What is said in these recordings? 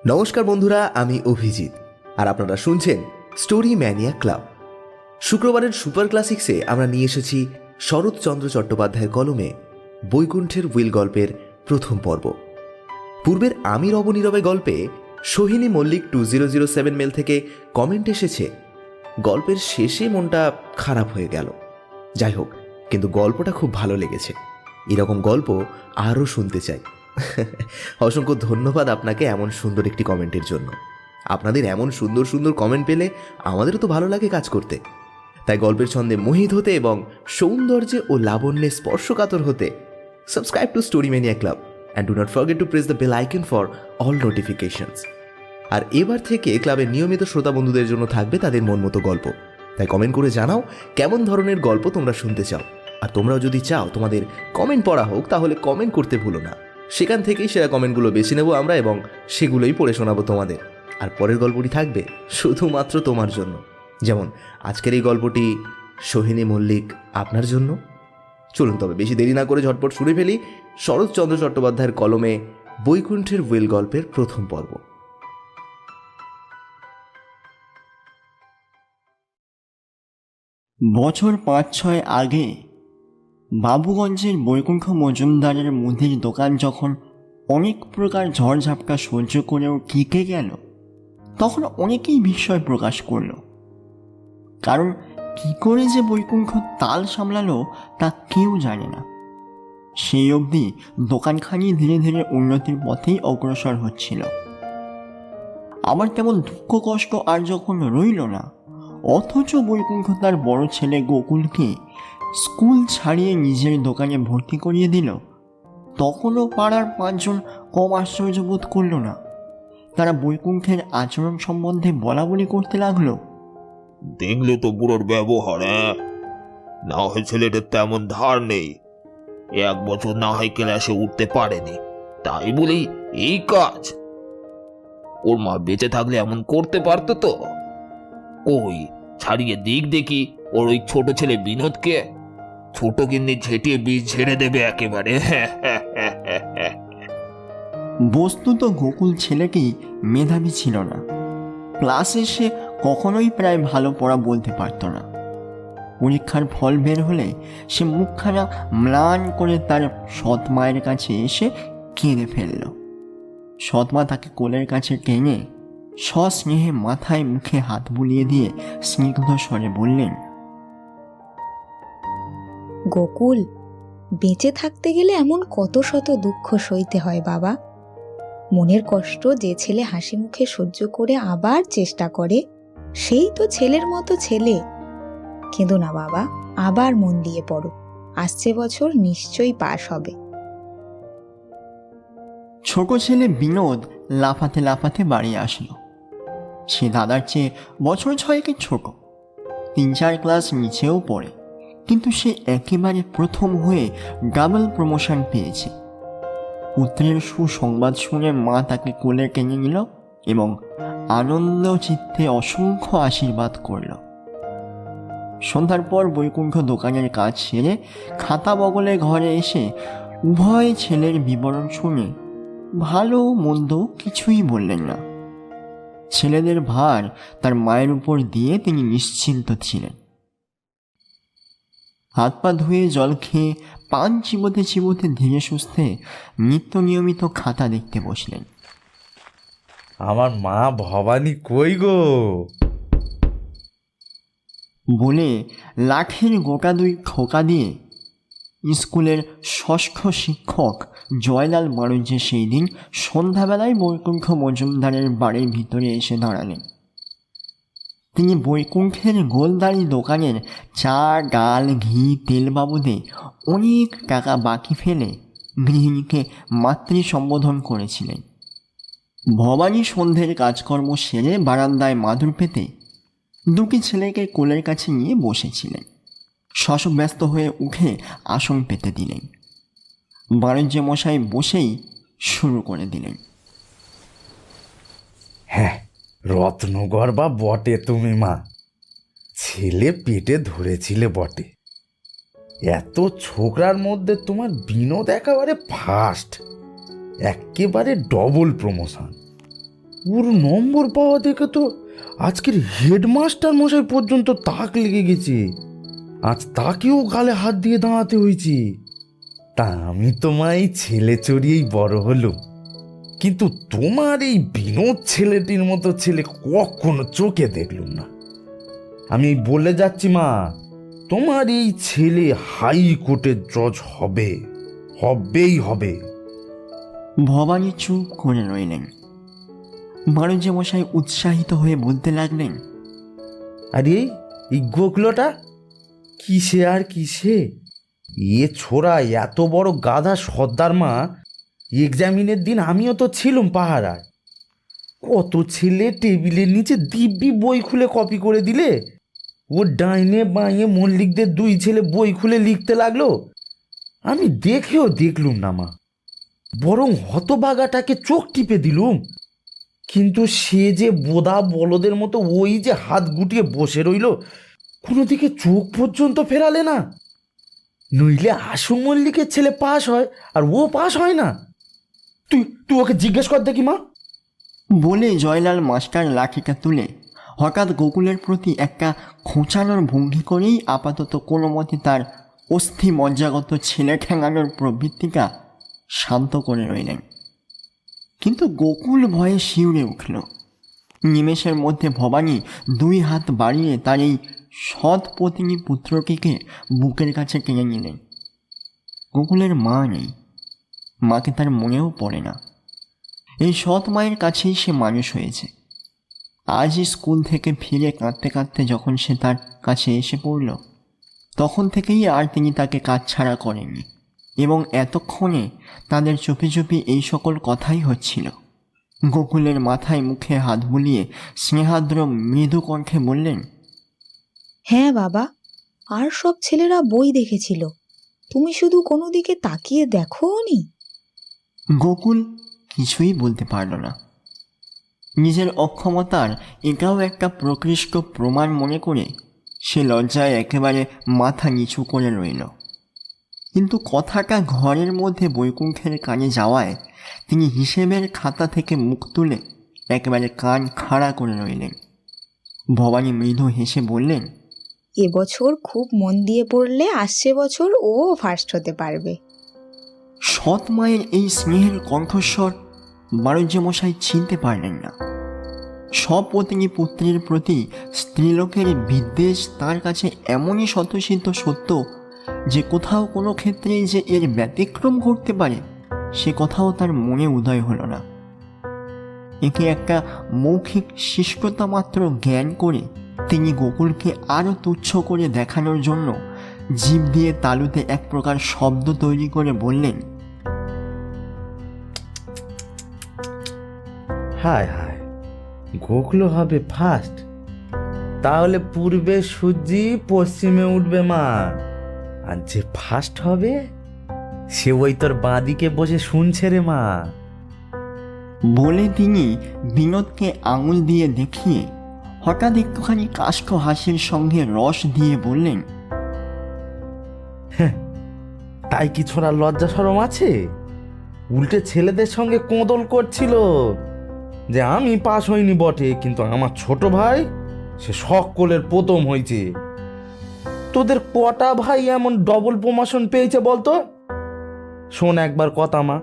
নমস্কার বন্ধুরা, আমি অভিজিৎ আর আপনারা শুনছেন স্টোরি ম্যানিয়া ক্লাব। শুক্রবারের সুপার ক্লাসিক্সে আমরা নিয়ে এসেছি শরৎচন্দ্র চট্টোপাধ্যায়ের কলমে বৈকুণ্ঠের উইল গল্পের প্রথম পর্ব। পূর্বের আমি রব নীরবে গল্পে সোহিনী মল্লিক 2007 মেল থেকে কমেন্ট এসেছে, গল্পের শেষে মনটা খারাপ হয়ে গেল। যাই হোক, কিন্তু গল্পটা খুব ভালো লেগেছে, এরকম গল্প আরও শুনতে চাই। অসংখ্য ধন্যবাদ আপনাকে এমন সুন্দর একটি কমেন্টের জন্য। আপনাদের এমন সুন্দর সুন্দর কমেন্ট পেলে আমাদেরও তো ভালো লাগে কাজ করতে। তাই গল্পের ছন্দে মোহিত হতে এবং সৌন্দর্যে ও লাবণ্যে স্পর্শকাতর হতে subscribe to story mania club and do not forget to press the bell icon for all notifications. আর এবার থেকে ক্লাবের নিয়মিত শ্রোতা বন্ধুদের জন্য থাকবে তাদের মন মতো গল্প। তাই কমেন্ট করে জানাও কেমন ধরনের গল্প তোমরা শুনতে চাও। আর তোমরাও যদি চাও তোমাদের কমেন্ট পড়া হোক, তাহলে কমেন্ট করতে ভুলো না। সেখান থেকেই সেরা কমেন্টগুলো বেছে নেব আমরা এবং সেগুলোই পড়ে শোনাবো তোমাদের। আর পরের গল্পটি থাকবে শুধুমাত্র তোমার জন্য। যেমন আজকের এই গল্পটি সোহিনী মল্লিক আপনার জন্য। চলুন তবে বেশি দেরি না করে ঝটপট শুনে ফেলি শরৎচন্দ্র চট্টোপাধ্যায়ের কলমে বৈকুণ্ঠের উইল গল্পের প্রথম পর্ব। বছর 5-6 আগে বাবুগঞ্জের বৈকুণ্ঠ মজুমদারের মুদির দোকান যখন অনেক প্রকার ঝড়ঝাপটা সহ্য করেও টিকে গেল, তখন অনেকেই বিস্ময় প্রকাশ করল। কারণ কী করে যে বৈকুণ্ঠ তাল সামলালো তা কেউ জানে না। সেই অবধি দোকানখানি ধীরে ধীরে উন্নতির পথেই অগ্রসর হচ্ছিল। আমার তেমন দুঃখ কষ্ট আর যখন রইল না, অথচ বৈকুণ্ঠ তার বড় ছেলে গোকুলকে স্কুল ছাড়িয়ে নিজের দোকানে ভর্তি করিয়ে দিল, তখনও পাড়ার 5 জন কম আশ্চর্য বোধ করল না। তারা বৈকুণ্ঠের আচরণ সম্বন্ধে বলা বলি করতে লাগলো। দেখলে তো বুড়োর ব্যবহার, না হয় ছেলেটার তেমন ধার নেই, 1 বছর না হয় ক্লাসে উঠতে পারেনি, তাই বলেই এই কাজ। ওর মা বেঁচে থাকলে এমন করতে পারতো তো? ওই ছাড়িয়ে দিক দেখি ওর ওই ছোট ছেলে বিনোদকে, ছোট কিন্নি ঝেঁটিয়ে বীজ ঝেড়ে দেবে একেবারে। বস্তুত গোকুল ছেলেকেই মেধাবী ছিল না। ক্লাসে সে কখনোই প্রায় ভালো পড়া বলতে পারত না। পরীক্ষার ফল বের হলে সে মুখখানা ম্লান করে তার সৎ মায়ের কাছে এসে কেঁদে ফেলল। সৎমা তাকে কোলের কাছে টেনে সস্নেহে মাথায় মুখে হাত বুলিয়ে দিয়ে স্নিগ্ধ স্বরে বললেন, গোকুল, বেঁচে থাকতে গেলে এমন কত শত দুঃখ সইতে হয় বাবা। মনের কষ্ট যে ছেলে হাসি মুখে সহ্য করে আবার চেষ্টা করে, সেই তো ছেলের মতো ছেলে। কিন্তু না বাবা, আবার মন দিয়ে পড়ো, আসছে বছর নিশ্চয়ই পাশ হবে। ছোট ছেলে বিনোদ লাফাতে লাফাতে বাড়ি আসলো। সে দাদার চেয়ে বছর 6 ছোট, 3-4 ক্লাস নিচেও পড়ে, কিন্তু সে একেবারে প্রথম হয়ে ডাবল প্রমোশন পেয়েছে। পুত্রের সুসংবাদ শুনে মা তাকে কোলে টেনে নিল এবং আনন্দ চিত্তে অসংখ্য আশীর্বাদ করল। সন্ধ্যার পর বৈকুণ্ঠ দোকানের কাজ সেরে খাতা বগলে ঘরে এসে উভয় ছেলের বিবরণ শুনে ভালো মন্দ কিছুই বললেন না। ছেলেদের ভার তার মায়ের উপর দিয়ে তিনি নিশ্চিন্ত ছিলেন। হাত পা ধুয়ে জল খেয়ে পান চিবোতে চিবোতে ধীরে সুস্থে নিত্য নিয়মিত খাতা দেখতে বসলেন। আমার মা ভবানী কই গো বলে লাঠির গোটা 2 ঠোকা দিয়ে স্কুলের ষষ্ঠ শিক্ষক জয়লাল বাড়ুজ্যে সেই দিন সন্ধ্যাবেলায় বৈকুণ্ঠ মজুমদারের বাড়ির ভিতরে এসে দাঁড়ালেন। তিনি বৈকুণ্ঠের গোলদারি দোকানের চা, ডাল, ঘি, তেল বাবদে অনেক টাকা বাকি ফেলে গৃহিণীকে মাতৃ সম্বোধন করেছিলেন। ভবানী সন্ধ্যের কাজকর্ম সেরে বারান্দায় মাদুর পেতে 2টি ছেলেকে কোলের কাছে নিয়ে বসেছিলেন। শশব্যস্ত ব্যস্ত হয়ে উঠে আসন পেতে দিলেন। বাণিজ্য মশাই বসেই শুরু করে দিলেন। হ্যাঁ, রত্নগর্বা বটে তুমি মা, ছেলে পেটে ধরেছিলে বটে। এত ছোকরার মধ্যে তোমার বিনোদ একেবারে ফার্স্ট, একেবারে ডবল প্রমোশন। ওর নম্বর পাওয়া দেখে তো আজকের হেডমাস্টার মশাই পর্যন্ত তাক লেগে গেছে। আজ তাকেও গালে হাত দিয়ে দাঁড়াতে হয়েছে। তা আমি তোমায় ছেলে চড়িয়েই বড় হলো, কিন্তু তোমার এই বিনোদ ছেলেটির মতো ছেলে কখনো চোখে দেখলুম না। আমি বলে যাচ্ছি মা, তোমার এই ছেলে হাইকোর্টের জজ হবে, হবেই হবে। ভবানী চুপ করে রইলেন। বাণিজ্য মশাই উৎসাহিত হয়ে বলতে লাগলেন, আরে এই গোকলোটা কিসে আর কিসে, এ ছোড়া এত বড় গাধা সর্দার মা। এক্সামিনের দিন আমিও তো ছিলুম পাহারায়। কত ছেলে টেবিলের নিচে দিব্যি বই খুলে কপি করে দিলে, ও ডাইনে বাঁয়ে মল্লিকদের দুই ছেলে বই খুলে লিখতে লাগলো। আমি দেখেও দেখলুম না মা, বরং হতভাগাটাকে চোখ টিপে দিলুম। কিন্তু সে যে বোদা বলদের মতো ওই যে হাত গুটিয়ে বসে রইল, কোনো দিকে চোখ পর্যন্ত ফেরালে না। নইলে আশু মল্লিকের ছেলে পাস হয় আর ও পাস হয় না। তুই তুই ওকে জিজ্ঞেস কর দেখি মা। বলে জয়লাল মাস্টার লাঠিটা তুলে হঠাৎ গোকুলের প্রতি একটা খোঁচানোর ভঙ্গি করেই আপাতত কোনো মতে তার অস্থি মজ্জাগত ছেলে ঠেঙানোর প্রবৃত্তিটা শান্ত করে রইলেন। কিন্তু গোকুল ভয়ে শিউরে উঠল। নিমেষের মধ্যে ভবানী দুই হাত বাড়িয়ে তার এই সৎ পত্নী পুত্রটিকে বুকের কাছে টেনে নিলেন। গোকুলের মা নেই, মাকে তার মনেও পড়ে না। এই সৎ মায়ের কাছেই সে মানুষ হয়েছে। আজই স্কুল থেকে ফিরে কাঁদতে কাঁদতে যখন সে তার কাছে এসে পড়ল, তখন থেকেই আর তিনি তাকে কাছছাড়া করেননি, এবং এতক্ষণে তাদের চুপি চুপি এই সকল কথাই হচ্ছিল। গোকুলের মাথায় মুখে হাত বুলিয়ে স্নেহাদ্র মৃদু কণ্ঠে বললেন, হ্যাঁ বাবা, আর সব ছেলেরা বই দেখেছিল, তুমি শুধু কোনো দিকে তাকিয়ে দেখোনি। গোকুল কিছুই বলতে পারল না। নিজের অক্ষমতার এটাও একটা প্রকৃষ্ট প্রমাণ মনে করে সে লজ্জায় একেবারে মাথা নিচু করে রইল। কিন্তু কথাটা ঘরের মধ্যে বৈকুণ্ঠের কানে যাওয়ায় তিনি হিসেবের খাতা থেকে মুখ তুলে একেবারে কান খাড়া করে রইলেন। ভবানী মৃদু হেসে বললেন, এবছর খুব মন দিয়ে পড়লে আসছে বছর ও ফার্স্ট হতে পারবে। সৎ মায়ের এই স্নেহের কণ্ঠস্বর বাণিজ্য মশাই চিনতে পারলেন না। স্বপত্নী পুত্রের প্রতি স্ত্রীলোকের বিদ্বেষ তার কাছে এমনই স্বতঃসিদ্ধ সত্য যে কোথাও কোনো ক্ষেত্রেই যে এর ব্যতিক্রম ঘটতে পারে সে কথাও তার মনে উদয় হলো না। একে একটা মৌখিক শিষ্টতা মাত্র জ্ঞান করে তিনি গোকুলকে আরও তুচ্ছ করে দেখানোর জন্য জিভ দিয়ে তালুতে এক প্রকার শব্দ তৈরি করে বললেন, হায় হায়, গোকুল হবে ফার্স্ট, তাহলে পূর্বে সূর্যি পশ্চিমে উঠবে মা। আর যে ফার্স্ট হবে সে ওই তোর বাঁদিকে বসে শুনছে রে মা। বলে তিনি বিনোদকে আঙুল দিয়ে দেখিয়ে হঠাৎ একটুখানি কাষ্ঠ হাসির সঙ্গে রস দিয়ে বললেন, তাই কি ছোড়া লজ্জা শরম আছে? উল্টে ছেলেদের সঙ্গে কোঁদল করছিল যে আমি পাস হইনি বটে, কিন্তু আমার ছোট ভাই সে সকলের প্রথম হয়েছে। তোদের কটা ভাই এমন ডবল প্রমোশন পেয়েছে বলতো? শোন একবার কথা মা,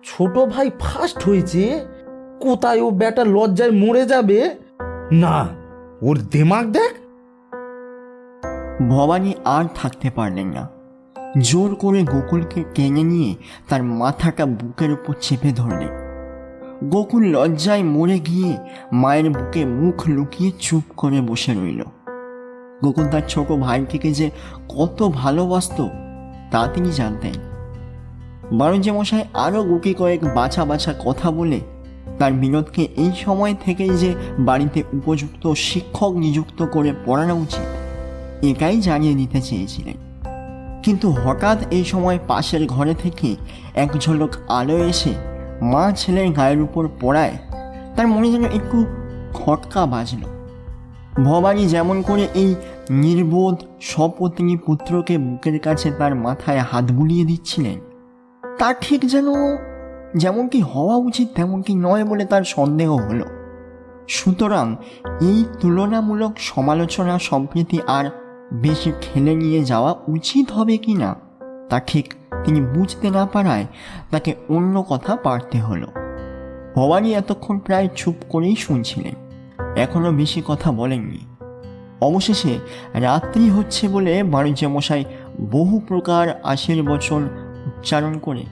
ছোট ভাই ফার্স্ট হয়েছে, কোথায় ও বেটা লজ্জায় মরে যাবে না, ওর দিমাগ দেখ। ভবানী আর থাকতে পারলেন না। জোর করে গোকুলকে টেনে নিয়ে তার মাথাটা বুকের উপর চেপে ধরলেন। গোকুল লজ্জায় মরে গিয়ে মায়ের বুকে মুখ লুকিয়ে চুপ করে বসে রইল। গোকুল তার ছোট ভাইটিকে যে কত ভালোবাসত তা তিনি জানতেন। বাণিজ্য মশাই আরও গুটি কয়েক বাছা বাছা কথা বলে তার বিনোদকে এই সময় থেকেই যে বাড়িতে উপযুক্ত শিক্ষক নিযুক্ত করে পড়ানো উচিত এটাই জানিয়ে দিতে চেয়েছিলেন। কিন্তু হঠাৎ এই সময় পাশের ঘরে থেকে এক ঝলক আলো এসে মা ছেলের গায়ের উপর পড়ায় তার মনে যেন একটু খটকা বাজল। ভবানী যেমন করে এই নির্বোধ স্বপত্নী পুত্রকে বুকের কাছে তার মাথায় হাত বুলিয়ে দিচ্ছিলেন তা ঠিক যেন যেমনটি হওয়া উচিত তেমনটি নয় বলে তার সন্দেহ হলো। সুতরাং এই তুলনামূলক সমালোচনা সম্প্রতি আর বেশি ঠেলে নিয়ে যাওয়া উচিত হবে কি না তা ঠিক তিনি বুঝতে না পারায় তাকে অন্য কথা পারতে হলো। ভবানী এতক্ষণ প্রায় চুপ করেই শুনছিলেন, এখনো বেশি কথা বলেননি। অবশেষে রাত্রি হচ্ছে বলে বাণিজ্যমশাই বহু প্রকার আশীর্বচন উচ্চারণ করে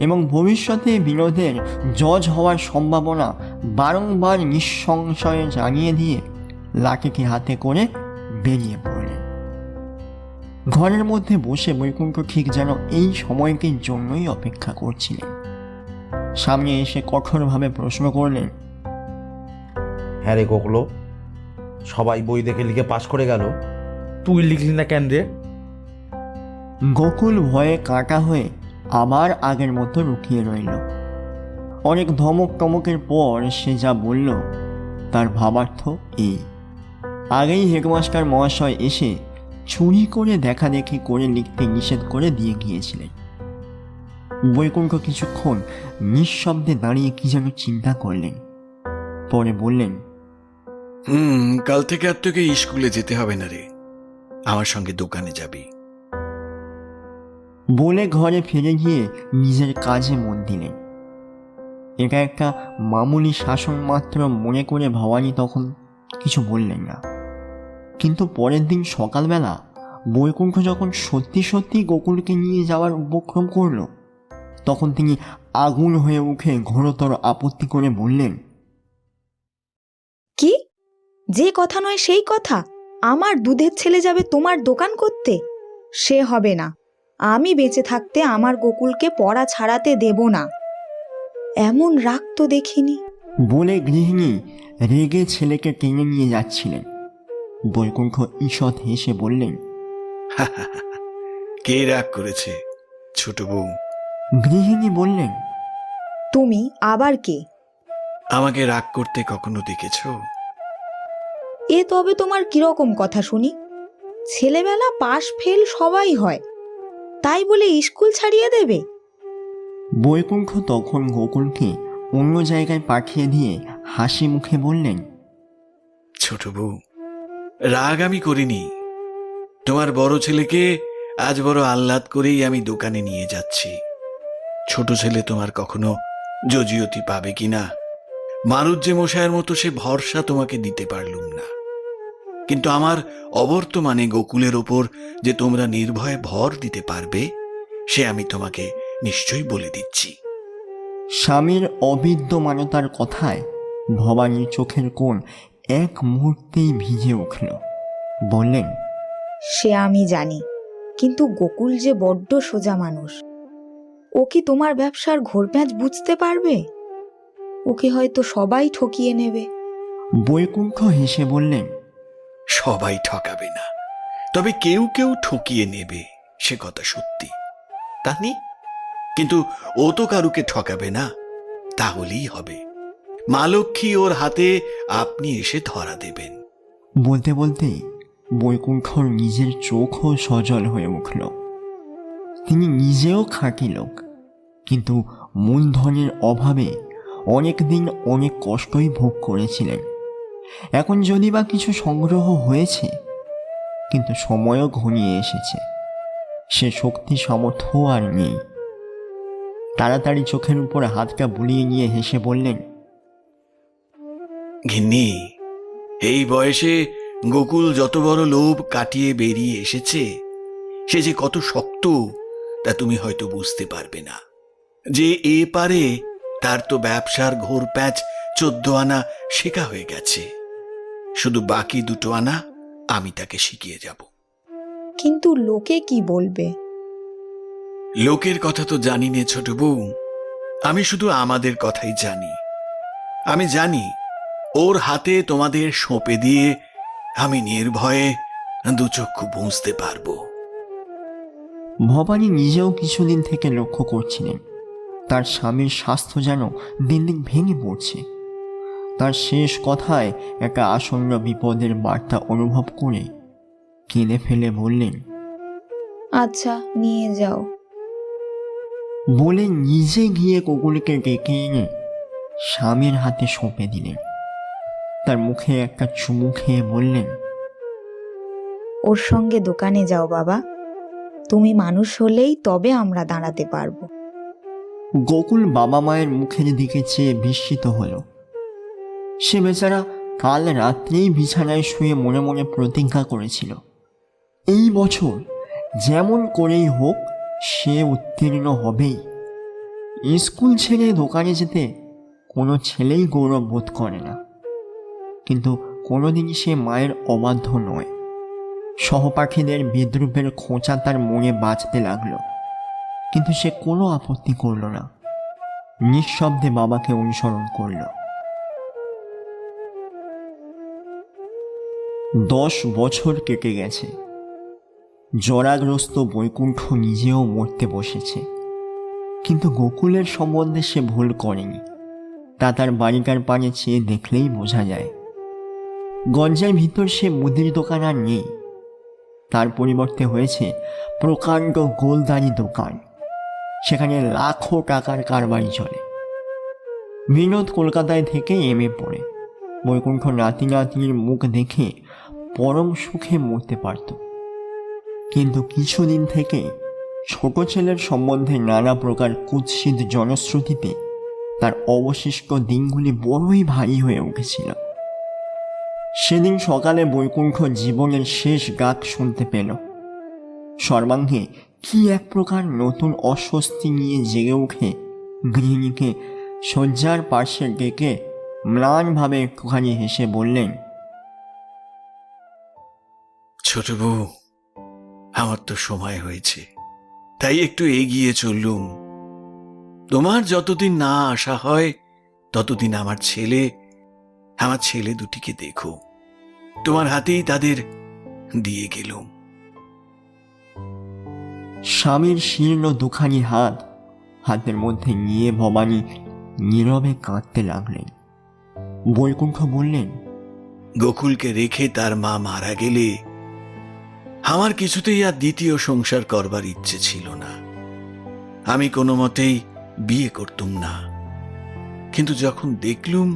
এবং ভবিষ্যতে বিনোদের জজ হওয়ার সম্ভাবনা বারংবার নিঃসংশয়ে জানিয়ে দিয়ে লাঠিকে হাতে করে বেরিয়ে পড়লেন। ঘরের মধ্যে বসে বৈকুণ্ঠ ঠিক যেন এই সময়টির জন্যই অপেক্ষা করছিলেন। সামনে এসে কঠোরভাবে প্রশ্ন করলেন, হ্যাঁ রে গোকলো, সবাই বই দেখে লিখে পাশ করে গেল, তুই লিখলি না কেন রে? গোকুল ভয়ে কাটা হয়ে আবার আগের মতো রুকিয়ে রইল। অনেক ধমক টমকের পর সে যা বলল তার ভাবার্থ এই, আগেই হেডমাস্টার মহাশয় এসে চুরি করে দেখাদেখি করে লিখতে নিষেধ করে দিয়ে গিয়েছিলেন। বৈকুণ্ঠ কিছুক্ষণ নিঃশব্দে দাঁড়িয়ে কি যেন চিন্তা করলেন, পরে বললেন, কাল থেকে আর তোকে স্কুলে যেতে হবে না রে, আমার সঙ্গে দোকানে যাবি। বলে ঘরে ফিরে গিয়ে নিজের কাজে মন দিলেন। এটা একটা মামুলি শাসন মাত্র মনে করে ভবানী তখন কিছু বললেন না। কিন্তু পরের দিন সকালবেলা বৈকুণ্ঠ যখন সত্যি সত্যি গোকুলকে নিয়ে যাওয়ার উপক্রম করল, তখন তিনি আগুন হয়ে উঠে ঘোরতর আপত্তি করে বললেন, কি? যে কথা নয় সেই কথা, আমার দুধের ছেলে যাবে তোমার দোকান করতে? সে হবে না। আমি বেঁচে থাকতে আমার গোকুলকে পড়া ছাড়াতে দেব না। এমন রাগ তো দেখিনি। বলে গৃহিণী রেগে ছেলেকে টেনে নিয়ে যাচ্ছিলেন। বৈকুণ্ঠ ঈষৎ হেসে বললেন, কে রাগ করেছে, ছোট বউ? গৃহিণী বললেন, তুমি আবার কে? আমাকে রাগ করতে কখনো দেখেছ? এ তবে তোমার কিরকম কথা শুনি? ছেলেবেলা পাশ ফেল সবাই হয়, তাই বলে স্কুল ছাড়িয়ে দেবে? বৈকুণ্ঠ তখন গোকুলকে অন্য জায়গায় পাঠিয়ে দিয়ে হাসি মুখে বললেন, ছোট বউ, রাগ আমি করিনি। তোমার বড় ছেলেকে আজ বড় আহ্লাদ করেই আমি দোকানে নিয়ে যাচ্ছি। ছোট ছেলে তোমার কখনো জজিয়তি পাবে কিনা মারুজ্জে মশায়ের মতো সে ভরসা তোমাকে দিতে পারলুম না, কিন্তু আমার অবর্তমানে গোকুলের ওপর যে তোমরা নির্ভয়ে ভর দিতে পারবে সে আমি তোমাকে নিশ্চয়ই বলে দিচ্ছি। স্বামীর অবিদ্যমানতার কথায় ভবানীর চোখের কোণ এক মুহূর্তেই ভিজে উঠল। বললেন, সে আমি জানি, কিন্তু গোকুল যে বড্ড সোজা মানুষ। ও কি তোমার ব্যবসার ঘোরপ্যাঁচ বুঝতে পারবে? ওকে হয়তো সবাই ঠকিয়ে নেবে। বৈকুণ্ঠ হেসে বললেন, সবাই ঠকাবে না, তবে কেউ কেউ ঠকিয়ে নেবে, সে কথা সত্যি। তা নি, কিন্তু ও তো কারুকে ঠকাবে না, তাহলেই হবে। মা লক্ষ্মী ওর হাতে আপনি এসে ধরা দেবেন। বলতে বলতে বৈকুণ্ঠর নিজের চোখও সজল হয়ে উঠল। তিনি নিজেও খাঁটি লোক, কিন্তু মূলধনের অভাবে অনেক দিন অনেক কষ্টই ভোগ করেছিলেন। এখন যদি বা কিছু সংগ্রহ হয়েছে, কিন্তু সময়ও ঘনিয়ে এসেছে, সে শক্তি সামর্থ্য আর নেই। তাড়াতাড়ি চোখের উপর হাতটা বুলিয়ে নিয়ে হেসে বললেন, ঘিন্নি, এই বয়সে গোকুল যত বড় লোভ কাটিয়ে বেরিয়ে এসেছে, সে যে কত শক্ত তা তুমি হয়তো বুঝতে পারবে না। যে এ পারে তার তো ব্যবসার ঘোর প্যাঁচ 14 আনা শেখা হয়ে গেছে, শুধু বাকি 2 আনা আমি তাকে শিখিয়ে যাব। কিন্তু লোকে কি বলবে? লোকের কথা তো জানি নে ছোট বউ, আমি শুধু আমাদের কথাই জানি। আমি জানি ওর হাতে তোমাদের সঁপে দিয়ে আমি নির্ভয়ে 2 চক্ষু বুঝতে পারবো। ভবানী নিজেও কিছুদিন থেকে লক্ষ্য করছিলেন তার স্বামীর স্বাস্থ্য যেন দিন দিন ভেঙে পড়ছে। তার শেষ কথায় একটা আসন্ন বিপদের বার্তা অনুভব করে কেঁদে ফেলে বললেন, আচ্ছা, নিয়ে যাও। বলে নিজে গিয়ে কোকুলকে ডেকে এনে স্বামীর হাতে সঁপে দিলেন। তার মুখে একটা চুমু খেয়ে বললেন, ওর সঙ্গে দোকানে যাও বাবা, তুমি মানুষ হলেই তবে আমরা দাঁড়াতে পারবো। গোকুল বাবা মায়ের মুখের দিকে চেয়ে বিস্মিত হলো। সে বেচারা কাল রাত্রেই বিছানায় শুয়ে মনে মনে প্রতিজ্ঞা করেছিল, এই বছর যেমন করেই হোক সে উত্তীর্ণ হবেই। স্কুল ছেড়ে দোকানে যেতে কোনো ছেলেই গৌরব বোধ করে না, কিন্তু কোনোদিনই সে মায়ের অবাধ্য নয়। সহপাঠীদের বিদ্রুপের খোঁচা তার মনে বাজতে লাগলো, কিন্তু সে কোনো আপত্তি করল না, নিঃশব্দে বাবাকে অনুসরণ করল। 10 বছর কেটে গেছে। জরাগ্রস্ত বৈকুণ্ঠ নিজেও মরতে বসেছে, কিন্তু গোকুলের সম্বন্ধে সে ভুল করেনি, তা তার বাড়িটার পানে চেয়ে দেখলেই বোঝা যায়। গঞ্জের ভিতর সে মুদির দোকান আর নেই, তার পরিবর্তে হয়েছে প্রকাণ্ড গোলদারি দোকান। সেখানে লাখো টাকার কারবারি চলে। বিনোদ কলকাতায় থেকে এমএ পড়ে বৈকুণ্ঠ নাতি নাতনির মুখ দেখে পরম সুখে মরতে পারত, কিন্তু কিছুদিন থেকে ছোট ছেলের সম্বন্ধে নানা প্রকার কুৎসিত জনশ্রুতিতে তার অবশিষ্ট দিনগুলি বড়ই ভারী হয়ে উঠেছিল। সেদিন সকালে বৈকুণ্ঠ জীবনের শেষ গাক শুনতে পেল। সর্বাঙ্গে কি এক প্রকার নতুন অস্বস্তি নিয়ে জেগে উঠে গৃহিণীকে শয্যার পার্শ্বে ডেকে ম্লানভাবে একটুখানি হেসে বললেন, ছোট বউ, আমার তো সময় হয়েছে, তাই একটু এগিয়ে চললুম। তোমার যতদিন না আসা হয় ততদিন আমার ছেলে দুটিকে দেখো, তোমার হাতেই তাদের দিয়ে গেলুম। স্বামীর শীর্ণ দুখানি হাতের মধ্যে নিয়ে ভবানী নীরবে কাঁদতে লাগলেন। বৈকুণ্ঠ বললেন, গোকুলকে রেখে তার মা মারা গেলে আমার কিছুতেই আর দ্বিতীয় সংসার করবার ইচ্ছে ছিল না। আমি কোনো মতেই বিয়ে করতুম না, কিন্তু যখন দেখলুম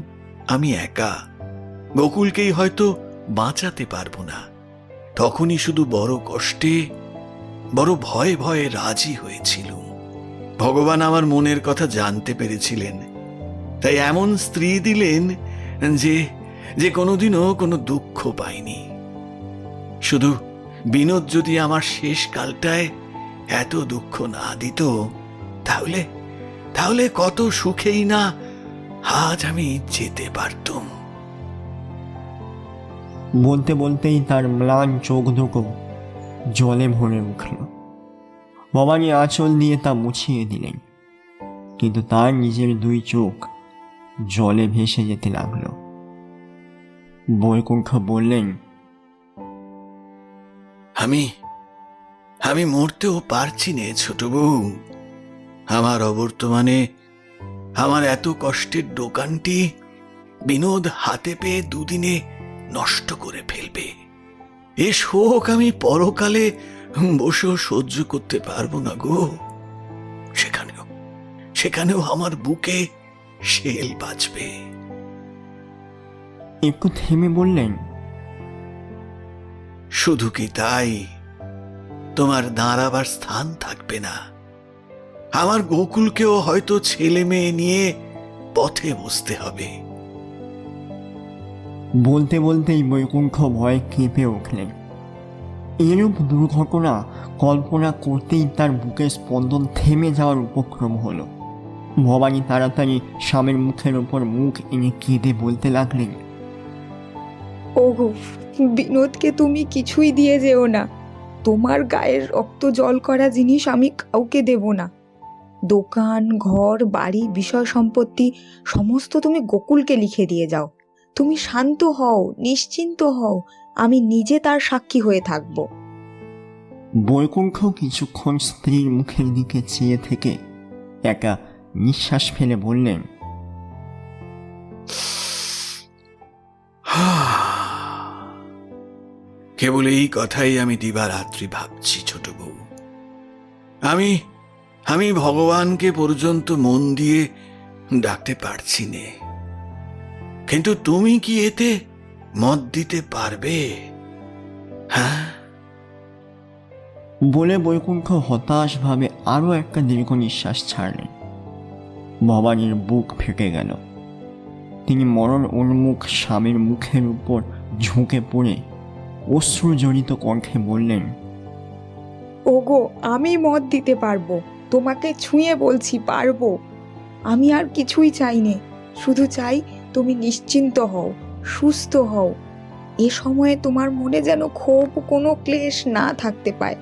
আমি একা, গোকুলকেই হয়তো বাঁচাতে পারবো না, তখনই শুধু বড় কষ্টে, বড় ভয়ে ভয়ে রাজি হয়েছিল। ভগবান আমার মনের কথা জানতে পেরেছিলেন, তাই এমন স্ত্রী দিলেন যে কোনোদিনও কোনো দুঃখ পায়নি। শুধু বিনোদ যদি আমার শেষ কালটায় এত দুঃখ না দিত, তাহলে কত সুখেই না আজ আমি যেতে পারতুম। বলতে বলতেই তার ম্লান চোখ দুটো জলে ভরে উঠল। ভবানী আঁচল দিয়ে তা মুছিয়ে দিলেন, কিন্তু তার নিজের 2 চোখ জলে ভেসে যেতে লাগল। বৈকুণ্ঠ বললেন, আমি মরতেও পারছি নে ছোট বউ। আমার অবর্তমানে আমার এত কষ্টের দোকানটি বিনোদ হাতে পেয়ে দুদিনে নষ্ট করে ফেলবে। এ শোক আমি পরকালে বসেও সহ্য করতে পারবো না গো। সেখানেও আমার বুকে শেল বাজবে। একটু থেমে বললেন, শুধু কি তাই, তোমার দাঁড়াবার স্থান থাকবে না। আমার গোকুলকেও হয়তো ছেলে মেয়ে নিয়ে পথে বসতে হবে। বলতে বলতেই বৈকুণ্ঠ ভয়ে কেঁপে উঠলেন। এরূপ দুর্ঘটনা কল্পনা করতেই তার বুকের স্পন্দন থেমে যাওয়ার উপক্রম হলো। ভবানী তাড়াতাড়ি স্বামীর মুখের ওপর মুখ এনে কেঁদে বলতে লাগলেন, ওগো, বিনোদকে তুমি কিছুই দিয়ে যেও না। তোমার গায়ের রক্ত জল করা জিনিস আমি কাউকে দেব না। দোকান, ঘর, বাড়ি, বিষয় সম্পত্তি সমস্ত তুমি গোকুলকে লিখে দিয়ে যাও। তুমি শান্ত হও, নিশ্চিন্ত হও, আমি নিজে তার সাক্ষী হয়ে থাকব। বৈকুণ্ঠ কিছুক্ষণ স্ত্রীর মুখের দিকে চেয়ে থেকে একা নিঃশ্বাস ফেলে বললেন, কেবল এই কথাই আমি দিবারাত্রি ভাবছি ছোট বউ। আমি ভগবানকে পর্যন্ত মন দিয়ে ডাকতে পারছি নে। কিন্তু তুমি কি এতে মত দিতে পারবে? হ্যাঁ? বলে বৈকুণ্ঠ হতাশভাবে আরও একটা দীর্ঘ নিঃশ্বাস ছাড়লেন। ভবানীর বুক ফেটে গেল। তিনি মরণ উন্মুখ স্বামীর মুখের উপর ঝুঁকে পড়ে অশ্রুজড়িত কণ্ঠে বললেন, ওগো, আমি মত দিতে পারবো, তোমাকে ছুঁয়ে বলছি পারবো। আমি আর কিছুই চাই নে, শুধু চাই তুমি নিশ্চিন্ত হও, সুস্থ হও। এ সময়ে তোমার মনে যেন ক্ষোভ, কোনো ক্লেশ না থাকতে পায়।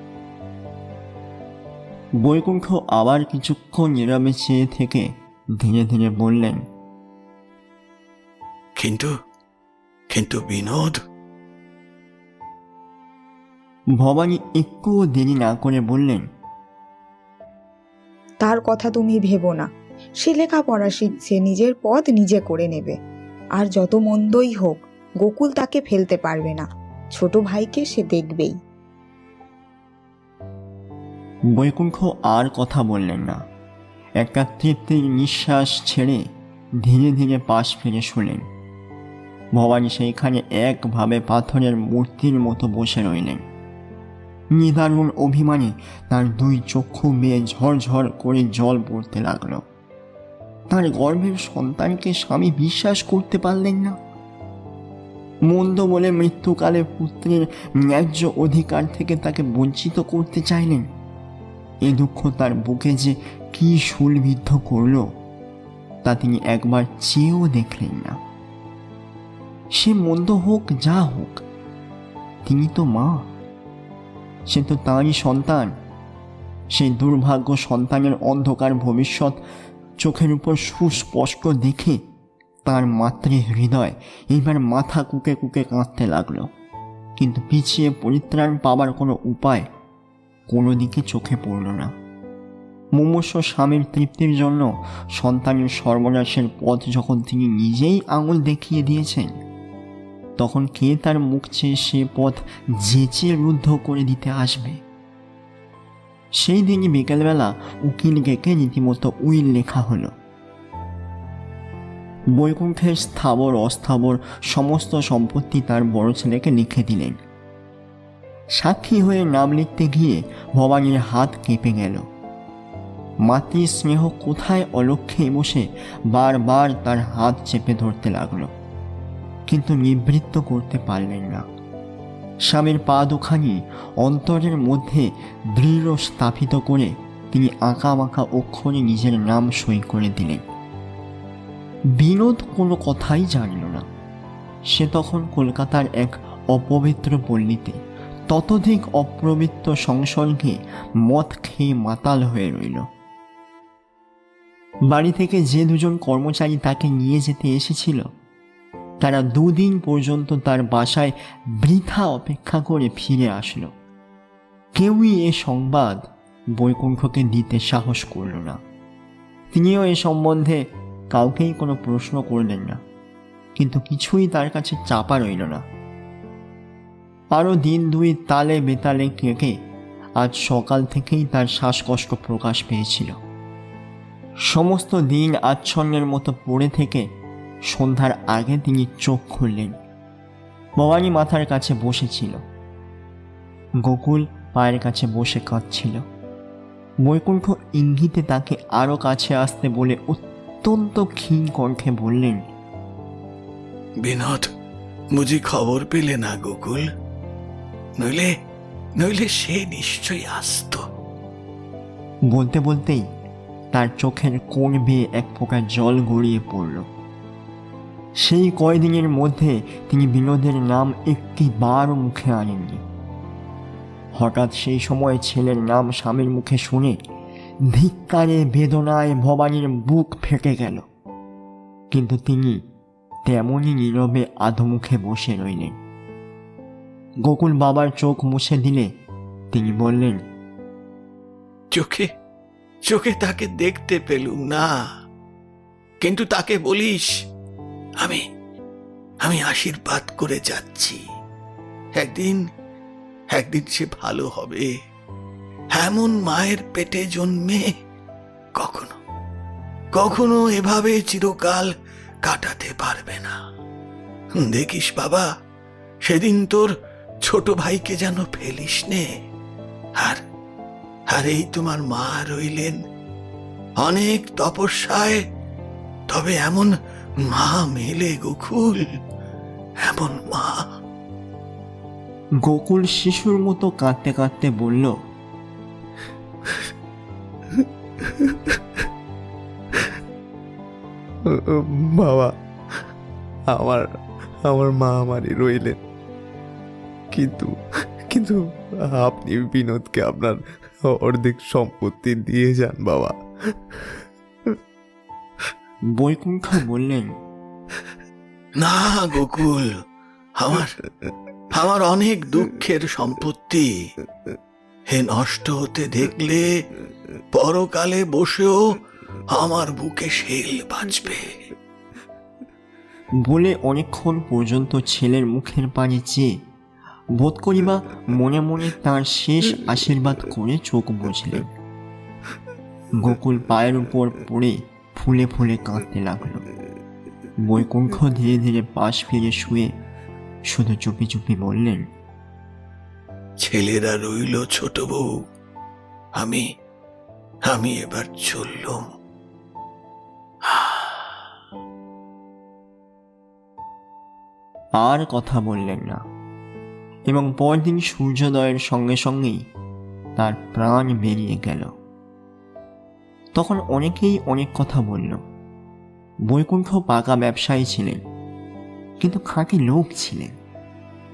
বৈকুণ্ঠ আবার কিছুক্ষণ নীরবে চেয়ে থেকে ধীরে ধীরে বললেন, কিন্তু কিন্তু বিনোদ? ভবানী একটুও দেরি না করে বললেন, তার কথা তুমি ভেবো না। সে লেখাপড়া শিখছে, নিজের পথ নিজে করে নেবে। আর যত মন্দই হোক, গোকুল তাকে ফেলতে পারবে না। ছোট ভাইকে সে দেখবেই। বৈকুণ্ঠ আর কথা বললেন না। একটা তৃপ্তির নিঃশ্বাস ছেড়ে ধীরে ধীরে পাশ ফিরে শুলেন। ভবানী সেইখানে একভাবে পাথরের মূর্তির মতো বসে রইলেন। নিদারুণ অভিমানে তার দুই চক্ষু বেয়ে ঝরঝর করে জল পড়তে লাগলো। তার গর্ভের সন্তানকে স্বামী বিশ্বাস করতে পারলেন না। মন্দ বলে মৃত্যুকালে পুত্রের ন্যায্য অধিকার থেকে তাকে বঞ্চিত করতে চাইলেন। এ দুঃখ তার বুকে যে কি শূলবিদ্ধ করল তা তিনি একবার চেয়েও দেখলেন না। সে মন্দ হোক যা হোক, তিনি তো মা, সে তো তাঁরই সন্তান। সেই দুর্ভাগ্য সন্তানের অন্ধকার ভবিষ্যৎ চোখের উপর সুস্পষ্ট দেখে তার মাতৃ হৃদয় এইবার মাথা কুকে কুকে কাঁদতে লাগলো। কিন্তু পিছিয়ে পরিত্রাণ পাবার কোনো উপায় কোনো দিকে চোখে পড়ল না। মুমূর্ষ স্বামীর তৃপ্তির জন্য সন্তানের সর্বনাশের পথ যখন তিনি নিজেই আঙুল দেখিয়ে দিয়েছেন, তখন কে তার মুখ চেয়ে সে পথ যেচে রুদ্ধ করে দিতে আসবে? সেই দিনই বিকেলবেলা উকিল ডেকে রীতিমতো উইল লেখা হলো। বৈকুণ্ঠের স্থাবর অস্থাবর সমস্ত সম্পত্তি তার বড় ছেলেকে লিখে দিলেন। সাক্ষী হয়ে নাম লিখতে গিয়ে ভবানীর হাত কেঁপে গেল। মাতৃ স্নেহ কোথায় অলক্ষ্যে বসে বারবার তার হাত চেপে ধরতে লাগলো, কিন্তু নিবৃত্ত করতে পারলেন না। স্বামীর পা দুখানি অন্তরের মধ্যে দৃঢ় স্থাপিত করে তিনি আঁকা বাঁকা অক্ষরে নিজের নাম সই করে দিলেন। বিনোদ কোনো কথাই জানিল না। সে তখন কলকাতার এক অপবিত্র পল্লীতে ততোধিক অপবিত্র সংসর্গে মদ খেয়ে মাতাল হয়ে রইল। বাড়ি থেকে যে দুজন কর্মচারী তাকে নিয়ে যেতে এসেছিল, তারা দুদিন পর্যন্ত তার বাসায় বৃথা অপেক্ষা করে ফিরে আসলো। কেউই এ সংবাদ বৈকুণ্ঠকে দিতে সাহস করল না। তিনিও এ সম্বন্ধে কাউকেই কোনো প্রশ্ন করলেন না, কিন্তু কিছুই তার কাছে চাপা রইল না। আরও দিন দুই তালে বেতালে কেঁকে আজ সকাল থেকেই তার শ্বাসকষ্ট প্রকাশ পেয়েছিল। সমস্ত দিন আচ্ছন্নের মতো পড়ে থেকে সন্ধ্যার আগে তিনি চোখ খুললেন। ভবানী মাথার কাছে বসেছিল, গোকুল পায়ের কাছে বসে কাঁদছিল। বৈকুণ্ঠ ইঙ্গিতে তাকে আরো কাছে আসতে বলে অত্যন্ত ক্ষীণ কণ্ঠে বললেন, বিনোদ, বুঝি খবর পেলে না গোকুল? নইলে নইলে সে নিশ্চয়ই আসতো। বলতে বলতেই তার চোখের কোণ বেয়ে এক ফোঁটা জল গড়িয়ে পড়ল। সেই কয়দিনের মধ্যে তিনি বিনোদের নাম একটি বার মুখে আনেননি। হঠাৎ সেই সময় ছেলের নাম স্বামীর মুখে শুনে ধিক্কারে বেদনায় ভবানীর বুক ফেটে গেল। কিন্তু তিনি তেমনই নীরবে আধমুখে বসে রইলেন। গোকুল বাবার চোখ মুছে দিলে তিনি বললেন, চোখে চোখে তাকে দেখতে পেলুম না, কিন্তু তাকে বলিস আমি আমি আশীর্বাদ করে যাচ্ছি, একদিন একদিন সে ভালো হবে। এমন মায়ের পেটে জন্মে কখনো কখনো এভাবে চিরকাল কাটাতে পারবে না। দেখিস বাবা, সেদিন তোর ছোট ভাইকে যেন ফেলিস নে। আর আর এই তোমার মা রইলেন অনেক তপস্যায়, তবে এমন মা মেলে গোকুল, এমন মা। গোকুল শিশুর মতো কাঁদতে কাঁদতে বলল, বাবা, আমার আমার মা আমারই রইলেন, কিন্তু কিন্তু আপনি বিনোদকে আপনার অর্ধেক সম্পত্তি দিয়ে যান বাবা। বৈকুণ্ঠ বললেন, না গোকুল, আমার আমার অনেক দুঃখের সম্পত্তি হে নষ্ট হতে দেখলে পরকালে বসেও আমার বুকে শেল বাজবে। বলে অনেকক্ষণ পর্যন্ত ছেলের মুখের পানে চেয়ে বোধ করিবা মনে মনে তার শেষ আশীর্বাদ করে চোখ বুঝলেন। গোকুল পায়ের উপর পড়ে ফুলে ফুলে কাঁদতে লাগলো। বৈকুণ্ঠ ধীরে ধীরে পাশ ফিরে শুয়ে শুধু চুপি চুপি বললেন, ছেলেরা রইল ছোট বউ, আমি আমি এবার চললুম। আর কথা বললেন না, এবং পরদিন সূর্যোদয়ের সঙ্গে সঙ্গেই তার প্রাণ বেরিয়ে গেল। তখন অনেকেই অনেক কথা বলল। বৈকুণ্ঠ পাকা ব্যবসায়ী ছিলেন, কিন্তু খাঁটি লোক ছিলেন।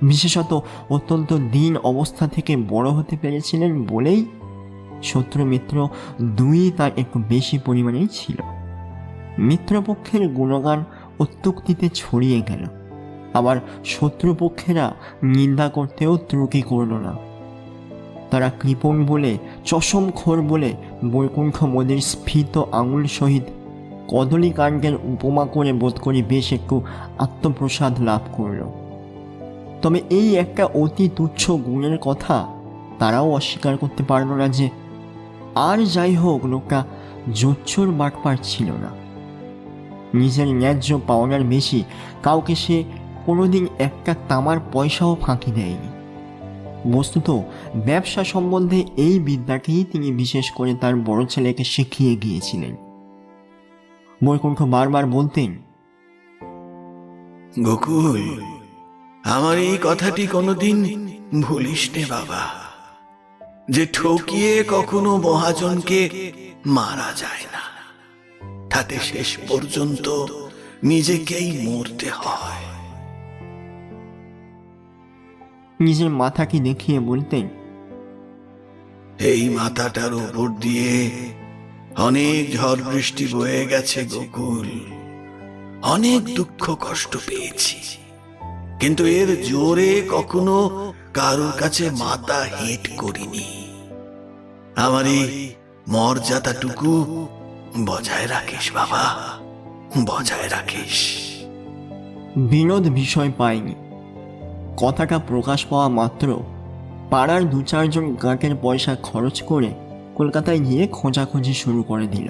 বিশেষত অত্যন্ত দীন অবস্থা থেকে বড় হতে পেরেছিলেন বলেই শত্রু মিত্র দুই তার একটু বেশি পরিমাণেই ছিল। মিত্রপক্ষের গুণগান অত্যুক্তিতে ছড়িয়ে গেল, আবার শত্রুপক্ষেরা নিন্দা করতেও ত্রুটি করল না। তারা কৃপণ বলে, চশমখোর বলে বৈকুণ্ঠ মোদের স্ফীত আঙুল সহিত কদলী কাণ্ডের উপমা করে বোধ করি বেশ একটু আত্মপ্রসাদ লাভ করল। তবে এই একটা অতি তুচ্ছ গুণের কথা তারাও অস্বীকার করতে পারল না যে, আর যাই হোক, লোকটা জোচ্চোর বাটপার ছিল না। নিজের ন্যায্য পাওনার বেশি কাউকে সে কোনোদিন একটা তামার পয়সাও ফাঁকি দেয়নি। বস্তুত ব্যবসা সম্বন্ধে এই বিদ্যাকেই তিনি বিশেষ করে তার বড় ছেলেকে শিখিয়ে গিয়েছিলেন। বৈকুণ্ঠ বারবার বলতেন, গোকুল, আমার এই কথাটি কোনোদিন ভুলিস নে বাবা, যে ঠকিয়ে কখনো মহাজনকে মারা যায় না, তাতে শেষ পর্যন্ত নিজেকেই মরতে হয়। নিজের মাথাকে দেখিয়ে বলতেন, এই মাথাটার উপর দিয়ে অনেক ঝড় বৃষ্টি বয়ে গেছে গোকুল, অনেক দুঃখ কষ্ট পেয়েছি, কিন্তু এর জোরে কখনো কারোর কাছে মাথা হেঁট করিনি। আমার এই মর্যাদাটুকু বজায় রাখিস বাবা, বজায় রাখিস। বিনোদ বিষয় পায়নি। কথাটা প্রকাশ পাওয়া মাত্র পাড়ার দু চারজন গাঁটের পয়সা খরচ করে কলকাতায় গিয়ে খোঁজাখুঁজি শুরু করে দিল।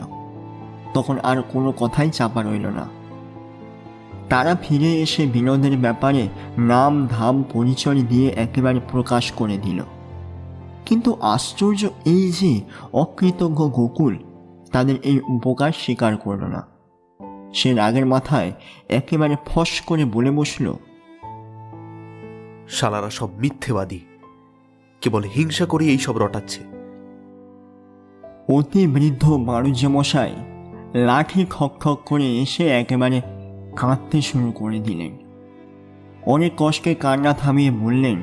তখন আর কোনো কথাই চাপা রইল না। তারা ফিরে এসে বিনোদের ব্যাপারে নাম ধাম পরিচয় দিয়ে একেবারে প্রকাশ করে দিল। কিন্তু আশ্চর্য এই যে অকৃতজ্ঞ গোকুল তাদের এই উপকার স্বীকার করল না। সে রাগের মাথায় একেবারে ফস করে বলে বসল, শালারা সব মিথ্যেবাদী, কেবল হিংসা করে এই সব রটাচ্ছে। অতি বৃদ্ধ বাড়ুজ্য মশাই লাঠি খক খক করে এসে একেবারে কাঁদতে শুরু করে দিলেন। অনেক কষ্টে কান্না থামিয়ে বললেন,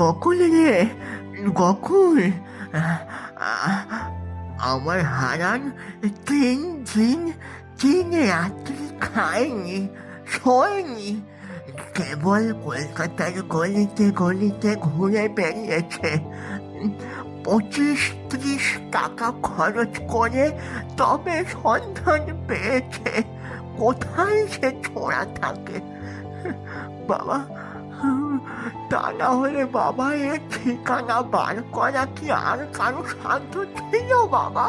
গোকুল রে গোকুল, আমার হারান 3 দিন 3 রাত্রি খায়নি, শোয়নি, কেবল কলকাতার গলিতে গলিতে ঘুরে বেরিয়েছে। 25-30 টাকা খরচ করে তবে সন্ধান পেয়েছে কোথায় সে ছোড়া থাকে। বাবা, তা না হলে বাবা এর ঠিকানা বার করা কি আর কারো সাধ্য ছিল বাবা?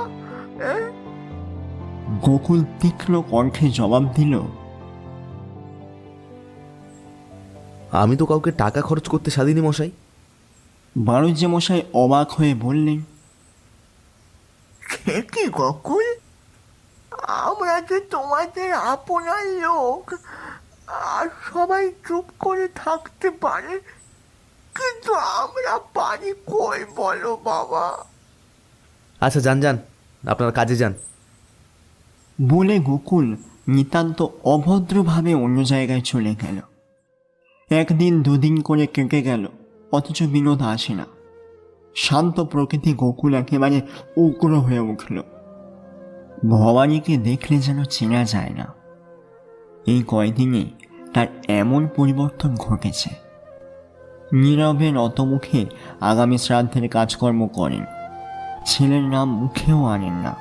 গোকুল তীক্ষ্ণ কণ্ঠে জবাব দিল, আমি তো কাউকে টাকা খরচ করতে স্বাধীনি মশাই। বাণিজ্য মশাই অবাক হয়ে বললেন, সে কি গোকুল, আমরা যে তোমাদের আপনার লোক, আর সবাই চুপ করে থাকতে পারে, কিন্তু আমরা পারি কই বলো বাবা। আচ্ছা যান যান, আপনার কাজে যান। বলে গোকুল নিতান্ত অভদ্রভাবে অন্য জায়গায় চলে গেল। একদিন দুদিন করে কেটে গেল, অথচ বিনোদ আসে না। শান্ত প্রকৃতি গোকুল একেবারে উগ্র হয়ে উঠল। ভবানীকে দেখলে যেন চেনা যায় না। এই কয়দিনে তার এমন পরিবর্তন ঘটেছে। নীরবে নতমুখে আগামী শ্রাদ্ধের কাজকর্ম করেন, ছেলের নাম মুখেও আনেন না।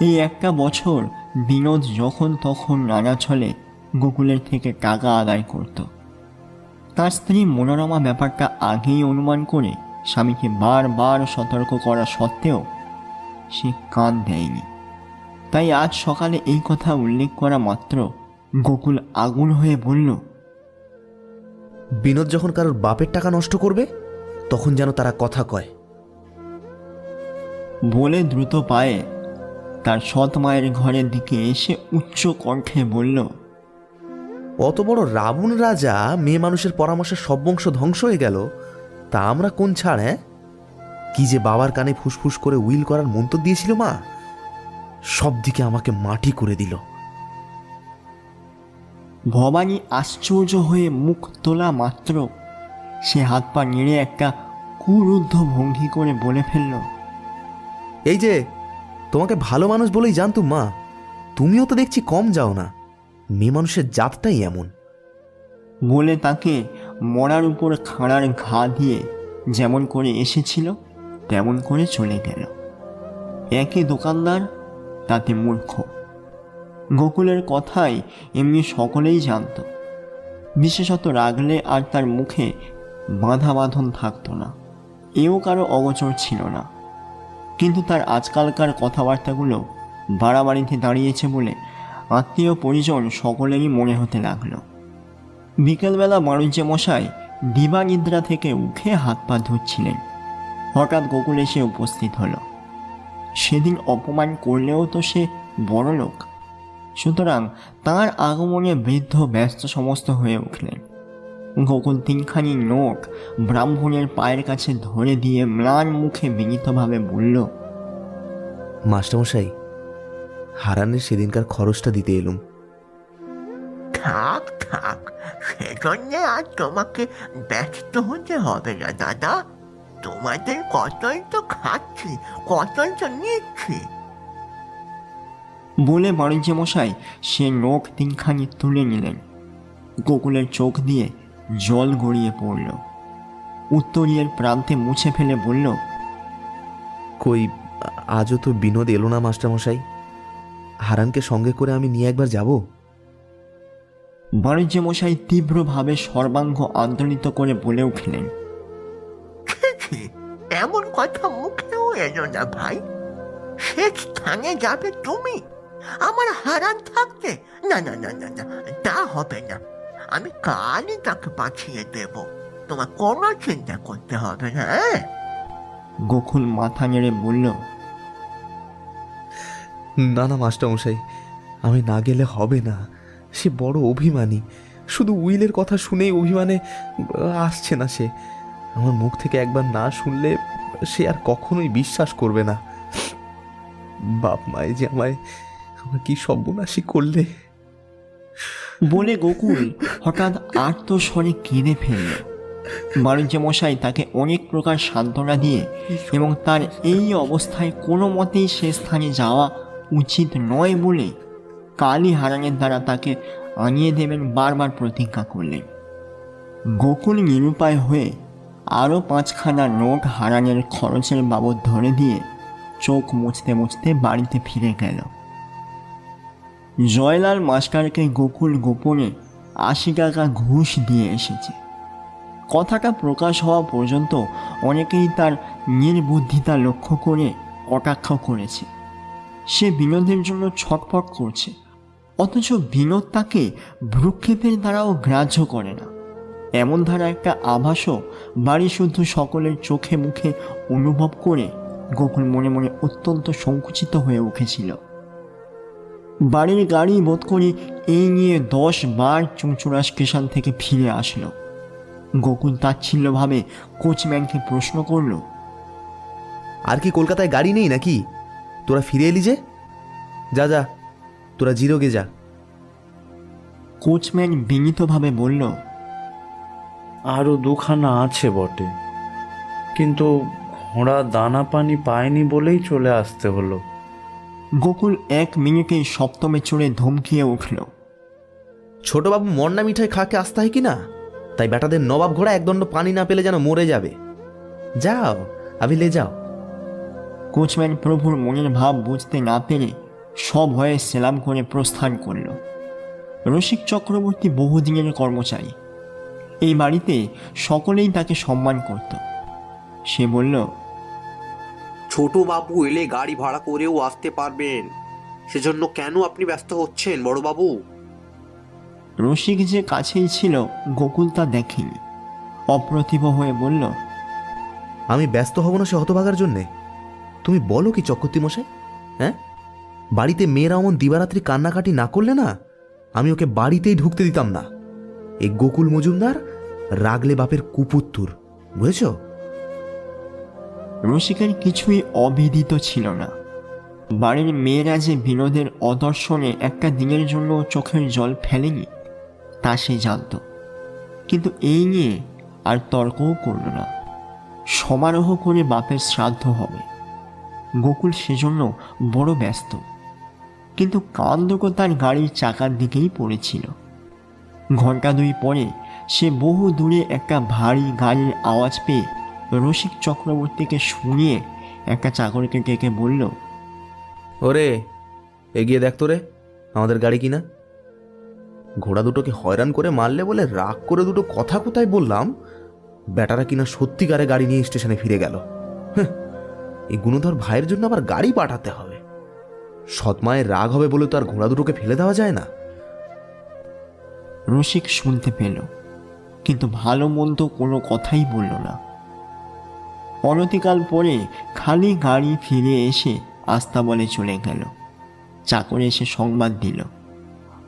এই একটা বছর বিনোদ যখন তখন নানা ছলে গোকুলের থেকে টাকা আদায় করত। তার স্ত্রী মনোরমা ব্যাপারটা আগেই অনুমান করে স্বামীকে বারবার সতর্ক করা সত্ত্বেও সে কান দেয়নি। তাই আজ সকালে এই কথা উল্লেখ করা মাত্র গোকুল আগুন হয়ে বলল, বিনোদ যখন কারোর বাপের টাকা নষ্ট করবে তখন যেন তারা কথা কয়। বলে দ্রুত পায়ে তার সৎ মায়ের ঘরের দিকে এসে উচ্চ কণ্ঠে বলল, অত বড় রাবণ রাজা মেয়ে মানুষের পরামর্শে সব বংশ ধ্বংস হয়ে গেল, তা আমরা কোন ছাড়? হ্যাঁ, কি যে বাবার কানে ফুসফুস করে উইল করার মন্তর দিয়েছিল মা, সব দিকে আমাকে মাটি করে দিল। ভবানী আশ্চর্য হয়ে মুখ তোলা মাত্র সে হাত পা নেড়ে একটা কুরুদ্ধ ভঙ্গি করে বলে ফেলল, এই যে তোমাকে ভালো মানুষ বলেই জানতুম মা, তুমিও তো দেখছি কম যাও না। মেয়ে মানুষের জাতটাই এমন। বলে তাকে মরার উপর খাঁড়ার ঘা দিয়ে যেমন করে এসেছিল তেমন করে চলে গেল। একই দোকানদার, তাতে মূর্খ। গোকুলের কথাই এমনি সকলেই জানত। বিশেষত রাগলে আর তার মুখে বাঁধা বাঁধন থাকত না, এও কারো অগোচর ছিল না। কিন্তু তার আজকালকার কথাবার্তাগুলো বাড়াবাড়িতে দাঁড়িয়েছে বলে আত্মীয় পরিজন সকলেরই মনে হতে লাগলো। বিকেলবেলা বাণিজ্য মশাই দিবানিদ্রা থেকে উঠে হাত পা ধুচ্ছিলেন। হঠাৎ গোকুল এসে উপস্থিত হলো। সেদিন অপমান করলেও তো সে বড় লোক, সুতরাং তাঁর আগমনে বৃদ্ধ ব্যস্ত সমস্ত হয়ে উঠলেন। গোকুল তিনখানি নোট ব্রাহ্মণের পায়ের কাছে ধরে দিয়ে ম্লান মুখে বিনীতভাবে বলল, মাস্টারমশাই, হারানের সেদিনকার খরচটা দিতে এলুম। থাক থাক, সেজন্য আর তোমাকে ব্যস্ত হতে হবে না দাদা। তোমাদের কতই তো খাচ্ছি, কতই তো নিচ্ছি। বলে বাণিজ্য মশাই সে নোট তিনখানি তুলে নিলেন। গোকুলের চোখ দিয়ে জল গড়িয়ে পড়ল। উত্তরীয়ের প্রান্তে মুছে ফেলে বলল, কই, আজও তো বিনোদ এলো না মাস্টারমশাই। হারানকে সঙ্গে করে আমি নিয়ে একবার যাব। বাণিজ্য মশাই তীব্রভাবে সর্বাঙ্গ আন্দোলিত করে বলে উঠলেন, ছি, এমন কথা মুখেও এলো না ভাই। সে স্থানে যাবে তুমি, আমার হারান থাকতে? না না না না না, তা হবে না। আমি কালই তাকে পাঠিয়ে দেব, তোমার কোনো চিন্তা করতে হবে না। গোকুল মাথা নেড়ে বলল, না না মাস্টারমশাই, আমি না গেলে হবে না। সে বড় অভিমানী, শুধু উইলের কথা শুনেই অভিমানে আসছে না সে। আমার মুখ থেকে একবার না শুনলে সে আর কখনোই বিশ্বাস করবে না। বাপ মায়ে যে আমায় কি সর্বনাশী করলে। বলে গোকুল হঠাৎ আর্তস্বরে কেঁদে ফেলল। বাণিজ্য মশাই তাকে অনেক প্রকার সান্ত্বনা দিয়ে এবং তার এই অবস্থায় কোনো মতেই সে স্থানে যাওয়া উচিত নয় বলে কালই হারানের দ্বারা তাকে আনিয়ে দেবেন বারবার প্রতিজ্ঞা করলেন। গোকুল নিরুপায় হয়ে আরও 5খানা নোট হারানের খরচের বাবদ ধরে দিয়ে চোখ মুছতে মুছতে বাড়িতে ফিরে গেল। জয়লাল মাস্টারকে গোকুল গোপনে 80 টাকা ঘুষ দিয়ে এসেছে। কথাটা প্রকাশ হওয়া পর্যন্ত অনেকেই তার নির্বুদ্ধিতা লক্ষ্য করে কটাক্ষ করেছে। সে বিনোদের জন্য ছটফট করছে, অথচ বিনোদ তাকে ভ্রুক্ষেপের দ্বারাও গ্রাহ্য করে না। এমন ধারা একটা আভাসও বাড়ি শুদ্ধ সকলের চোখে মুখে অনুভব করে গোকুল মনে মনে অত্যন্ত সংকুচিত হয়ে উঠেছিল। বাড়ির গাড়ি বোধ করি এই নিয়ে 10 বার চুঁচুড়া স্টেশন থেকে ফিরে আসলো। গোকুল তাচ্ছিল্যভাবে কোচম্যানকে প্রশ্ন করল, আর কি কলকাতায় গাড়ি নেই নাকি? তোরা ফিরে এলি যে? যা যা, তোরা জিরোগে যা। কোচম্যান বিনীতভাবে বলল, আরও 2খানা আছে বটে, কিন্তু ঘোড়া দানা পানি পায়নি বলেই চলে আসতে হলো। গোকুল 1 মিনিটেই সপ্তমে চড়ে ধমকিয়ে উঠল, ছোটবাবু মন্না মিঠাই খাকে আসতে হয় কি না? তাই বেটাদের নবাব ঘোড়া একদণ্ড পানি না পেলে যেন মরে যাবে। যাও, আবি লে যাও। কোচম্যান প্রভুর মনের ভাব বুঝতে না পেরে সব হয়ে সেলাম করে প্রস্থান করল। রসিক চক্রবর্তী বহুদিনের কর্মচারী, এই বাড়িতে সকলেই তাকে সম্মান করত। সে বলল, ছোট বাবু এলে গাড়ি ভাড়া করেও আসতে পারবেন, সেজন্য কেন আপনি ব্যস্ত হচ্ছেন বড়বাবু? রসিক যে কাছেই ছিল গোকুল তা দেখেনি। অপ্রতিভ হয়ে বলল, আমি ব্যস্ত হব না সে হতভাগার জন্যে? তুমি বলো কি চক্রবর্তী মশাই? হ্যাঁ, বাড়িতে মেয়েরা অমন দিবারাত্রি কান্নাকাটি না করলে না, আমি ওকে বাড়িতেই ঢুকতে দিতাম না। এই গোকুল মজুমদার রাগলে বাপের কুপুত্তুর, বুঝেছ? রসিকের কিছুই অবিদিত ছিল না। বাড়ির মেয়েরা যে বিনোদের অদর্শনে একটা দিনের জন্য চোখের জল ফেলেনি তা সে জানত, কিন্তু এই নিয়ে আর তর্কও করল না। সমারোহ করে বাপের শ্রাদ্ধ হবে, গোকুল সেজন্য বড় ব্যস্ত। কিন্তু কান্দকো তার গাড়ির চাকার দিকেই পড়েছিল। ঘন্টা 2 পরে সে বহু দূরে একটা ভারী গাড়ির আওয়াজ পেয়ে রসিক চক্রবর্তীকে শুনিয়ে একটা চাকরকে ডেকে বলল, ওরে, এগিয়ে দেখ তো রে, আমাদের গাড়ি কিনা। ঘোড়া দুটোকে হয়রান করে মারলে বলে রাগ করে দুটো কথা কোথায় বললাম, বেটারা কিনা সত্যিকারে গাড়ি নিয়ে স্টেশনে ফিরে গেল। এই গুণধর ভাইয়ের জন্য আবার গাড়ি পাঠাতে হবে। সৎমায়ের রাগ হবে বলে তো আর ঘোড়া দুটোকে ফেলে দেওয়া যায় না। রসিক শুনতে পেল, কিন্তু ভালো মন্দ কোনো কথাই বলল না। অনতিকাল পরে খালি গাড়ি ফিরে এসে আস্তাবলে চলে গেল। চাকর এসে সংবাদ দিল,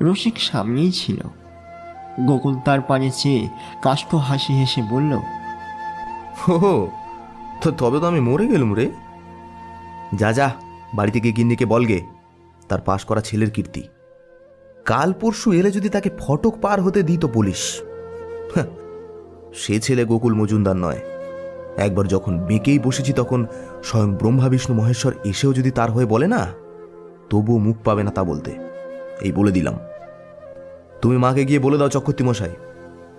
রসিক সামনেই ছিল। গোকুল তার পানে চেয়ে কাষ্ঠ হাসি হেসে বলল, হো, তো তবে তো আমি মরে গেলুম রে। যা যা, বাড়িতে গিয়ে গিন্নিকে বলগে, তার পাশ করা ছেলের কীর্তি। কাল পরশু এলে যদি তাকে ফটক পার হতে দিত পুলিশ। সে ছেলে গোকুল মজুমদার নয়। একবার যখন বেঁকেই বসেছি তখন স্বয়ং ব্রহ্মা বিষ্ণু মহেশ্বর এসেও যদি তার হয়ে বলে না, তবুও মুখ পাবে না তা বলতে। এই বলে দিলাম। তুমি মাকে গিয়ে বলে দাও চক্রবর্তী মশাই,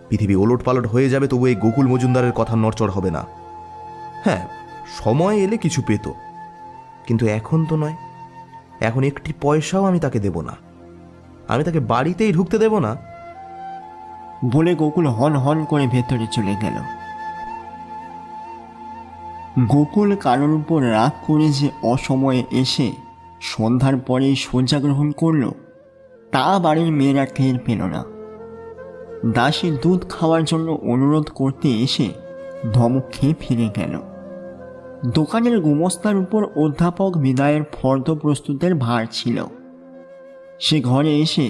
পৃথিবী ওলট পালট হয়ে যাবে তবু এই গোকুল মজুমদারের কথা নড়চড় হবে না। হ্যাঁ, সময় এলে কিছু পেত, কিন্তু এখন তো নয়। এখন একটি পয়সাও আমি তাকে দেব না, আমি তাকে বাড়িতেই ঢুকতে দেব না। বলে গোকুল হন হন করে ভেতরে চলে গেল। গোকুল কারোর উপর রাগ করে যে অসময়ে এসে সন্ধ্যার পরেই শয্যা গ্রহণ করল তা বাড়ির মেয়েরা টের পেল না। দাসী দুধ খাওয়ার জন্য অনুরোধ করতে এসে ধমক খেয়ে ফিরে গেল। দোকানের গুমস্তার উপর অধ্যাপক বিদায়ের ফর্দ প্রস্তুতের ভার ছিল। সে ঘরে এসে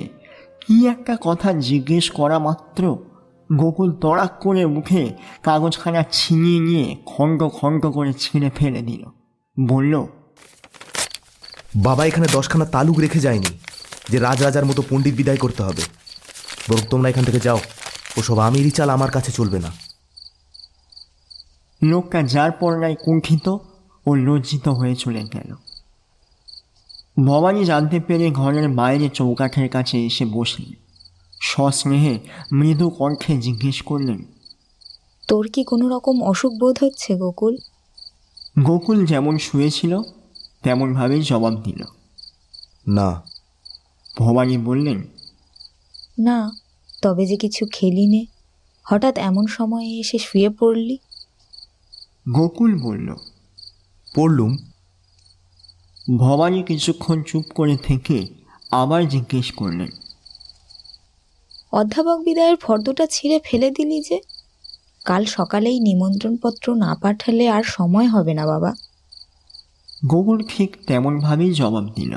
কি একটা কথা জিজ্ঞেস করা মাত্র গোকুল তড়াক করে উঠে কাগজখানা ছিনিয়ে নিয়ে খণ্ড খণ্ড করে ছিঁড়ে ফেলে দিল। বলল, বাবা এখানে 10খানা তালুক রেখে যায়নি যে রাজার মতো পণ্ডিত বিদায় করতে হবে। বরং তোমরা এখান থেকে যাও, ওসব আমিরই চাল আমার কাছে চলবে না। লোকটা যার পরনায় কুণ্ঠিত ও লজ্জিত হয়ে চলে গেল। ভবানী জানতে পেরে ঘরের বাইরে চৌকাঠের কাছে এসে বসলেন। সস্নেহে মৃদু কণ্ঠে জিজ্ঞেস করলেন, তোর কি কোনো রকম অসুখ বোধ হচ্ছে গোকুল? গোকুল যেমন শুয়েছিল তেমনভাবেই জবাব দিল, না। ভবানী বললেন, না, তবে যে কিছু খেলি নে, হঠাৎ এমন সময়ে এসে শুয়ে পড়লি। গোকুল বলল, পড়লুম। ভবানী কিছুক্ষণ চুপ করে থেকে আবার জিজ্ঞেস করলেন, অধ্যাপক বিদায়ের ফর্দটা ছিঁড়ে ফেলে দিলি যে? কাল সকালেই নিমন্ত্রণপত্র না পাঠালে আর সময় হবে না বাবা। গোকুল ঠিক তেমনভাবেই জবাব দিল।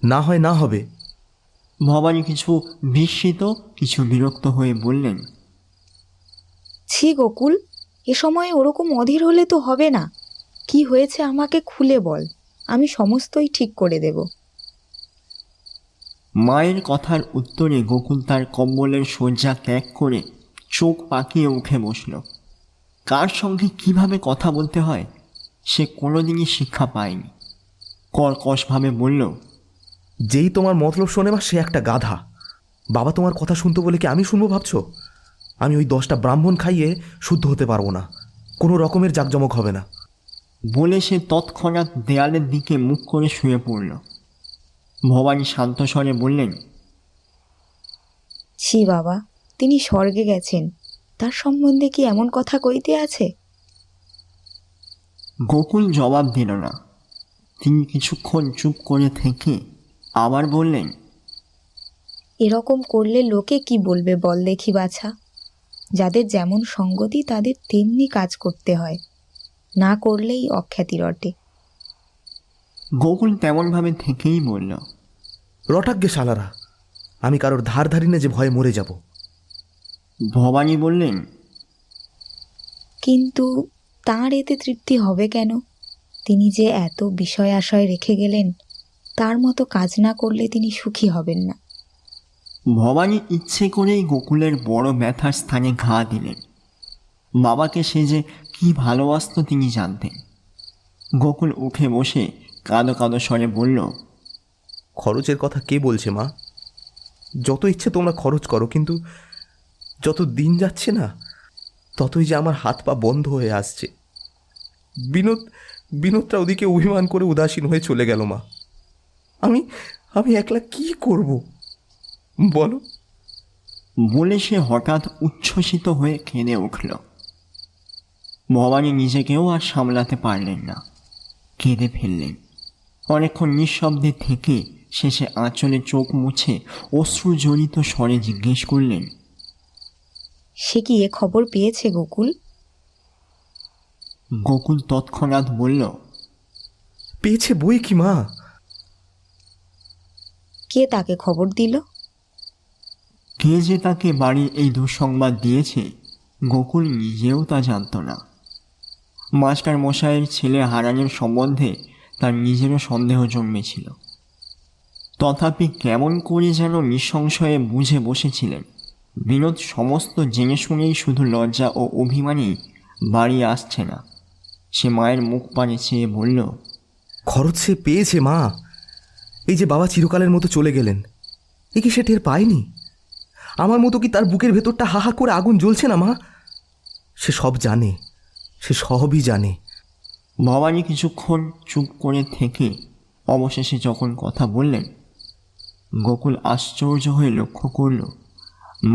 না হয় না হবে। ভবানী কিছু বিস্মিত, কিছু বিরক্ত হয়ে বললেন, ছি গোকুল, এ সময় ওরকম অধীর হলে তো হবে না। কি হয়েছে আমাকে খুলে বল, আমি সমস্তই ঠিক করে দেব। মায়ের কথার উত্তরে গোকুল তার কম্বলের শয্যা ত্যাগ করে চোখ পাকিয়ে উঠে বসল। কার সঙ্গে কিভাবে কথা বলতে হয় সে কোনোদিনই শিক্ষা পায়নি। কর্কশভাবে বলল, যেই তোমার মতলব শোনে মা সে একটা গাধা। বাবা তোমার কথা শুনতো বলে কি আমি শুনবো ভাবছো? আমি ওই 10টা ব্রাহ্মণ খাইয়ে শুদ্ধ হতে পারবো না, কোনো রকমের জাঁকজমক হবে না। বলে সে তৎক্ষণাৎ দেয়ালের দিকে মুখ করে শুয়ে পড়ল। ভবানী শান্ত স্বরে বললেন, ছি বাবা, তিনি স্বর্গে গেছেন, তার সম্বন্ধে কি এমন কথা কইতে আছে? গোকুল জবাব দিল না। তিনি কিছুক্ষণ চুপ করে থেকে আবার বললেন, এরকম করলে লোকে কি বলবে বল দেখি বাছা। যাদের যেমন সঙ্গতি তাদের তেমনি কাজ করতে হয়, না করলেই অখ্যাতি রটে। গোকুল তেমনভাবে থেকেই বলল, রটাগ্যে শালারা, আমি কারোর ধার ধারি না যে ভয়ে মরে যাব। ভবানী বললেন, কিন্তু তাঁর এতে তৃপ্তি হবে কেন? তিনি যে এত বিষয় আশয় রেখে গেলেন, তার মতো কাজ না করলে তিনি সুখী হবেন না। ভবানী ইচ্ছে করেই গোকুলের বড় ব্যথার স্থানে ঘা দিলেন। বাবাকে সে যে কি ভালোবাসত তিনি জানতেন। গোকুল উঠে বসে কাঁদো কাঁদো স্বরে বলল, খরচের কথা কে বলছে মা? যত ইচ্ছে তোমরা খরচ করো, কিন্তু যত দিন যাচ্ছে না ততই যে আমার হাত পা বন্ধ হয়ে আসছে। বিনোদটা ওদিকে অভিমান করে উদাসীন হয়ে চলে গেল মা। আমি একলা কি করব বলো? বলে সে হঠাৎ উচ্ছ্বসিত হয়ে কেঁদে উঠল। ভবানী নিজেকেও আর সামলাতে পারলেন না, কেঁদে ফেললেন। অনেকক্ষণ নিঃশব্দে থেকে শেষে আঁচলে চোখ মুছে অশ্রুজনিত স্বরে জিজ্ঞেস করলেন, সে কি এ খবর পেয়েছে গোকুল? গোকুল তৎক্ষণাৎ বলল, পেয়েছে বই কি মা। কে তাকে খবর দিল? কে যে তাকে বাড়ির এই দুঃসংবাদ দিয়েছে গোকুল নিজেও তা জানত না। মাস্টার মশাইয়ের ছেলে হারানোর সম্বন্ধে তার নিজেরও সন্দেহ জন্মেছিল। তথাপি কেমন করে যেন নিঃসংশয়ে বুঝে বসেছিলেন বিনোদ সমস্ত জেনে শুনেই শুধু লজ্জা ও অভিমানেই বাড়ি আসছে না। সে মায়ের মুখ পানে চেয়ে বলল, খরচ সে পেয়েছে মা। এই যে বাবা চিরকালের মতো চলে গেলেন, এ কি সে টের পায়নি? আমার মতো কি তার বুকের ভেতরটা হাহা করে আগুন জ্বলছে না মা? সে সব জানে, সে সবই জানে। ভবানী কিছুক্ষণ চুপ করে থেকে অবশেষে যখন কথা বললেন, গোকুল আশ্চর্য হয়ে লক্ষ্য করল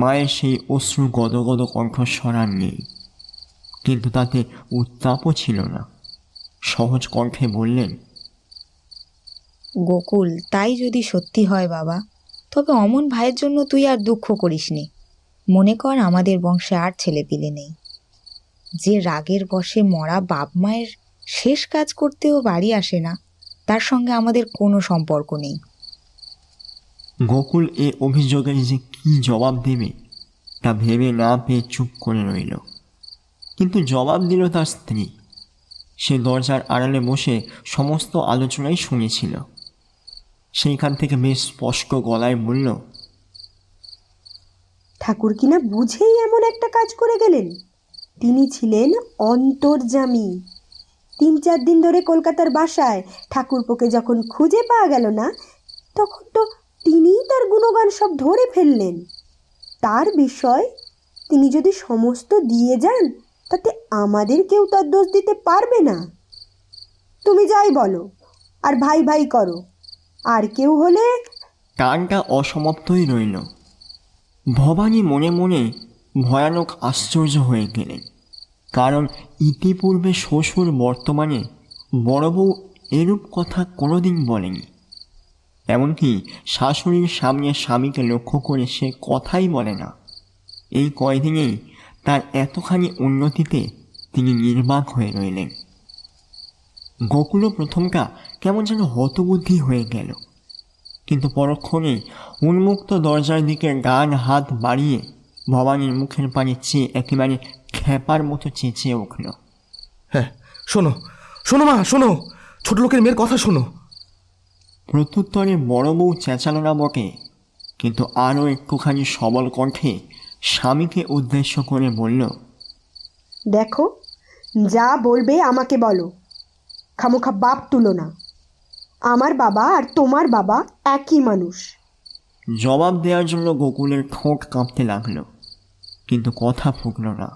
মায়ের সেই অশ্রু গদগদ কণ্ঠস্বর আর নেই, কিন্তু তাতে উত্তাপও ছিল না। সহজ কণ্ঠে বললেন, গোকুল, তাই যদি সত্যি হয় বাবা, তবে অমন ভাইয়ের জন্য তুই আর দুঃখ করিসনি। মনে কর আমাদের বংশে আর ছেলেপিলে নেই। যে রাগের বশে মরা বাপ মায়ের শেষ কাজ করতেও বাড়ি আসে না, তার সঙ্গে আমাদের কোনো সম্পর্ক নেই। গোকুল এ অভিযোগের যে কি জবাব দেবে তা ভেবে না পেয়ে চুপ করে রইল। কিন্তু জবাব দিল তার স্ত্রী। সে দরজার আড়ালে বসে সমস্ত আলোচনাই শুনেছিল। সেইখান থেকে বেশ স্পষ্ট গলায় বলল, ঠাকুর কিনা বুঝেই এমন একটা কাজ করে গেলেন। তিনি ছিলেন অন্তর্যামী। 3-4 দিন ধরে কলকাতার বাসায় ঠাকুরপোকে যখন খুঁজে পাওয়া গেল না, তখন তো তিনিই তার গুণগান সব ধরে ফেললেন। তার বিষয় তিনি যদি সমস্ত দিয়ে যান, তাতে আমাদের কেউ তার দোষ দিতে পারবে না। তুমি যাই বলো আর ভাই ভাই করো, আর কেউ হলে। টানটা অসমাপ্তই রইল। ভবানী মনে মনে ভয়ানক আশ্চর্য হয়ে গেলেন, কারণ ইতিপূর্বে শ্বশুর বর্তমানে বড় বউ এরূপ কথা কোনোদিন বলেনি। এমনকি শাশুড়ির সামনে স্বামীকে লক্ষ্য করে সে কথাই বলে না। এই কয়দিনেই তার এতখানি উন্নতিতে তিনি নির্বাক হয়ে রইলেন। গোকুলও প্রথমটা কেমন যেন হতবুদ্ধি হয়ে গেল, কিন্তু পরক্ষণেই উন্মুক্ত দরজার দিকে ডান হাত বাড়িয়ে ভবানীর মুখের পানে চেয়ে একেবারে খ্যাপার মতো চেঁচিয়ে উঠল। হ্যাঁ, শোনো শোনো মা, শোনো, ছোট লোকের মেয়ের কথা শোনো। প্রত্যুত্তরে বড় বউ চেঁচালো না বটে, কিন্তু আরও একটুখানি সবল কণ্ঠে স্বামীকে উদ্দেশ্য করে বলল, দেখো, যা বলবে আমাকে বলো, খামোখা বাপ তুলো না। আমার বাবা আর তোমার বাবা একই মানুষ। জবাব দেওয়ার জন্য গোকুলের ঠোঁট কাঁপতে লাগলো, কিন্তু কথা ফুটল না।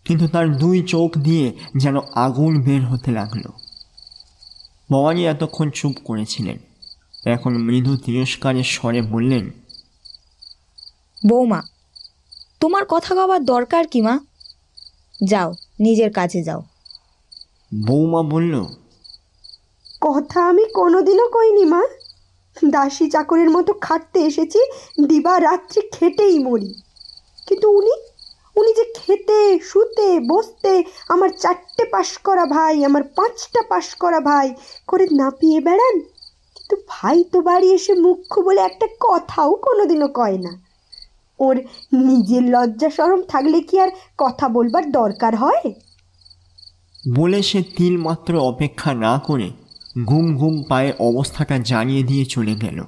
কিন্তু তার দুই চোখ দিয়ে যেন আগুন বের হতে লাগলো। ভবানী এতক্ষণ চুপ করেছিলেন, এখন মৃদু তিরস্কারের স্বরে বললেন, বৌমা, তোমার কথা কবার দরকার কি মা? যাও, নিজের কাজে যাও। বৌমা বলল, কথা আমি কোনোদিনও কইনি মা। দাসী চাকরের মতো খাটতে এসেছি, দিবা রাত্রি খেটেই মরি। কিন্তু উনি উনি যে খেতে শুতে বসতে আমার 4টে পাশ করা ভাই, আমার 5টা পাশ করা ভাই করে নাপিয়ে বেড়ান, কিন্তু ভাই তো বাড়ি এসে মুখ্য বলে একটা কথাও কোনোদিনও কয় না। ওর নিজের লজ্জা শরম থাকলে কি আর কথা বলবার দরকার হয়? বলে সে তিল মাত্র অপেক্ষা না করে ঘুম ঘুম পায়ে অবস্থাটা জানিয়ে দিয়ে চলে গেল।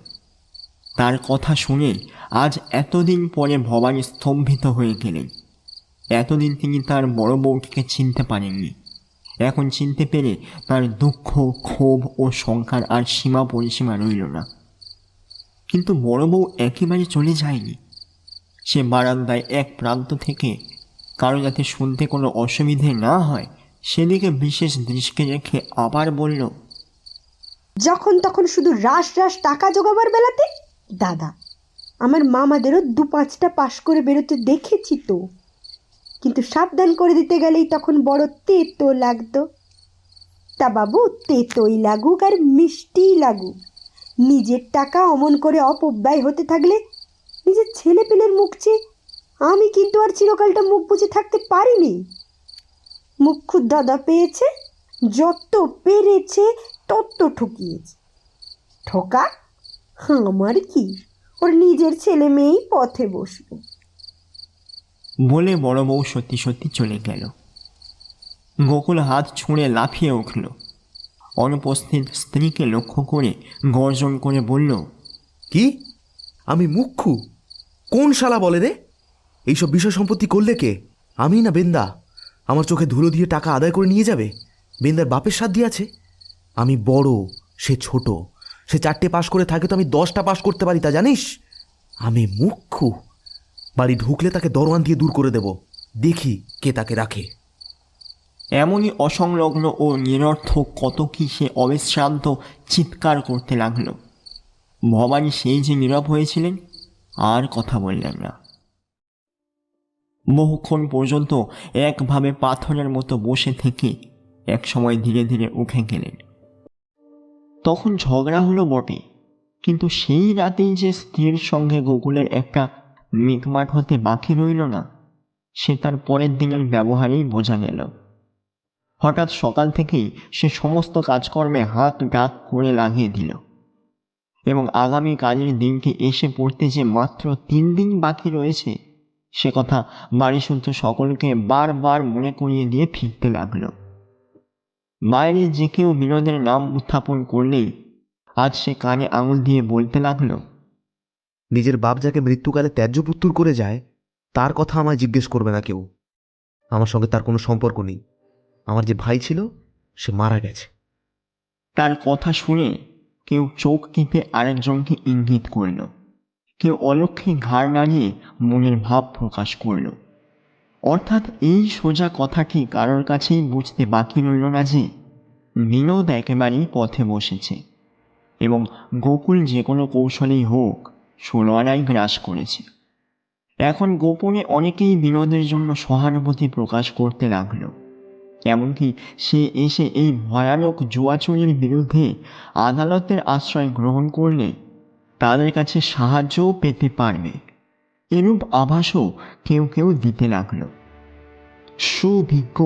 তার কথা শুনে আজ এতদিন পরে ভবানী স্তম্ভিত হয়ে গেলেন। এতদিন তিনি তার বড় বউটিকে চিনতে পারেননি, এখন চিনতে পেরে তার দুঃখ, ক্ষোভ ও শঙ্কার আর সীমা পরিসীমা রইল না। কিন্তু বড় বউ একেবারে চলে যায়নি। সে বারান্দায় এক প্রান্ত থেকে কারো যাতে শুনতে কোনো অসুবিধে না হয় সেদিকে বিশেষ দৃষ্টি রেখে আবার বলল, যখন তখন শুধু রাস রাস টাকা জোগাবার বেলাতে দাদা, আমার মামাদেরও 2-5টা পাশ করে বেরোতে দেখেছি তো, কিন্তু সাবধান করে দিতে গেলেই তখন বড় তেতো লাগতো। তা বাবু, তেতোই লাগুক আর মিষ্টিই লাগুক, নিজের টাকা অমন করে অপব্যয় হতে থাকলে নিজের ছেলে পেলের মুখ চেয়ে আমি কিন্তু আর চিরকালটা মুখ বুজে থাকতে পারিনি। মুখ্যুর দাদা পেয়েছে, যত পেরেছে তত ঠকিয়েছে। ঠকা আমার কি, ওর নিজের ছেলে মেয়েই পথে বসবে। বলে বড় বউ সত্যি সত্যি চলে গেল। গোকুল হাত ছুঁড়ে লাফিয়ে উঠল। অনুপস্থিত স্ত্রীকে লক্ষ্য করে গর্জন করে বলল, কি? আমি মুখ্যু? কোন শালা বলে রে? এইসব বিষয় সম্পত্তি করলে কে? আমি না বেন্দা? আমার চোখে ধুলো দিয়ে টাকা আদায় করে নিয়ে যাবে? বেন্দার বাপের সাথ দিয়ে আছে? আমি বড়, সে ছোট। সে 4টে পাশ করে থাকে তো আমি 10টা পাশ করতে পারি, তা জানিস? আমি মুখ্যু। বাড়ি ঢুকলে তাকে দরওয়ান দিয়ে দূর করে দেব, দেখি কে তাকে রাখে। এমনই অসংলগ্ন ও নিরর্থক কত কি সে অবিশ্রান্ত চিৎকার করতে লাগলো। ভবানী সেই যে নীরব হয়েছিলেন আর কথা বললেন না। বহুক্ষণ পর্যন্ত একভাবে পাথরের মতো বসে থেকে একসময় ধীরে ধীরে উঠে গেলেন। তখন ঝগড়া হলো বটে, কিন্তু সেই রাতেই যে স্ত্রীর সঙ্গে গোকুলের একটা মিটমাট হতে বাকি রইল না, সে তার পরের দিনের ব্যবহারেই বোঝা গেল। হঠাৎ সকাল থেকেই সে সমস্ত কাজকর্মে হাত ডাক করে লাগিয়ে দিল, এবং আগামী কাজের দিনটি এসে পড়তে যে মাত্র 3 দিন বাকি রয়েছে সে কথা বাড়ি শুদ্ধ সকলকে বারবার মনে করিয়ে দিয়ে ফিরতে লাগলো। বাইরে যে কেউ বিনোদের নাম উত্থাপন করলেই আজ সে কানে আঙুল দিয়ে বলতে লাগলো, নিজের বাপ যাকে মৃত্যুকালে ত্যায্য পুত্তুর করে যায় তার কথা আমায় জিজ্ঞেস করবে না কেউ। আমার সঙ্গে তার কোনো সম্পর্ক নেই। আমার যে ভাই ছিল সে মারা গেছে। তার কথা শুনে কেউ চোখ টিপে আরেকজনকে ইঙ্গিত করল, কেউ অলক্ষ্যে ঘাড় নাড়িয়ে মনের ভাব প্রকাশ করল। অর্থাৎ এই সোজা কথাটি কারোর কাছেই বুঝতে বাকি রইল না যে বিনোদ একেবারেই পথে বসেছে, এবং গোকুল যে কোনো কৌশলেই হোক 16 আনাই গ্রাস করেছে। এখন গোপনে অনেকেই বিনোদের জন্য সহানুভূতি প্রকাশ করতে লাগলো। এমনকি সে এসে এই ভয়ানক জুয়াচুরির বিরুদ্ধে আদালতের আশ্রয় গ্রহণ করলে তাদের কাছে সাহায্যও পেতে পারবে, এরূপ আভাসও কেউ কেউ দিতে লাগল। সুভিজ্ঞ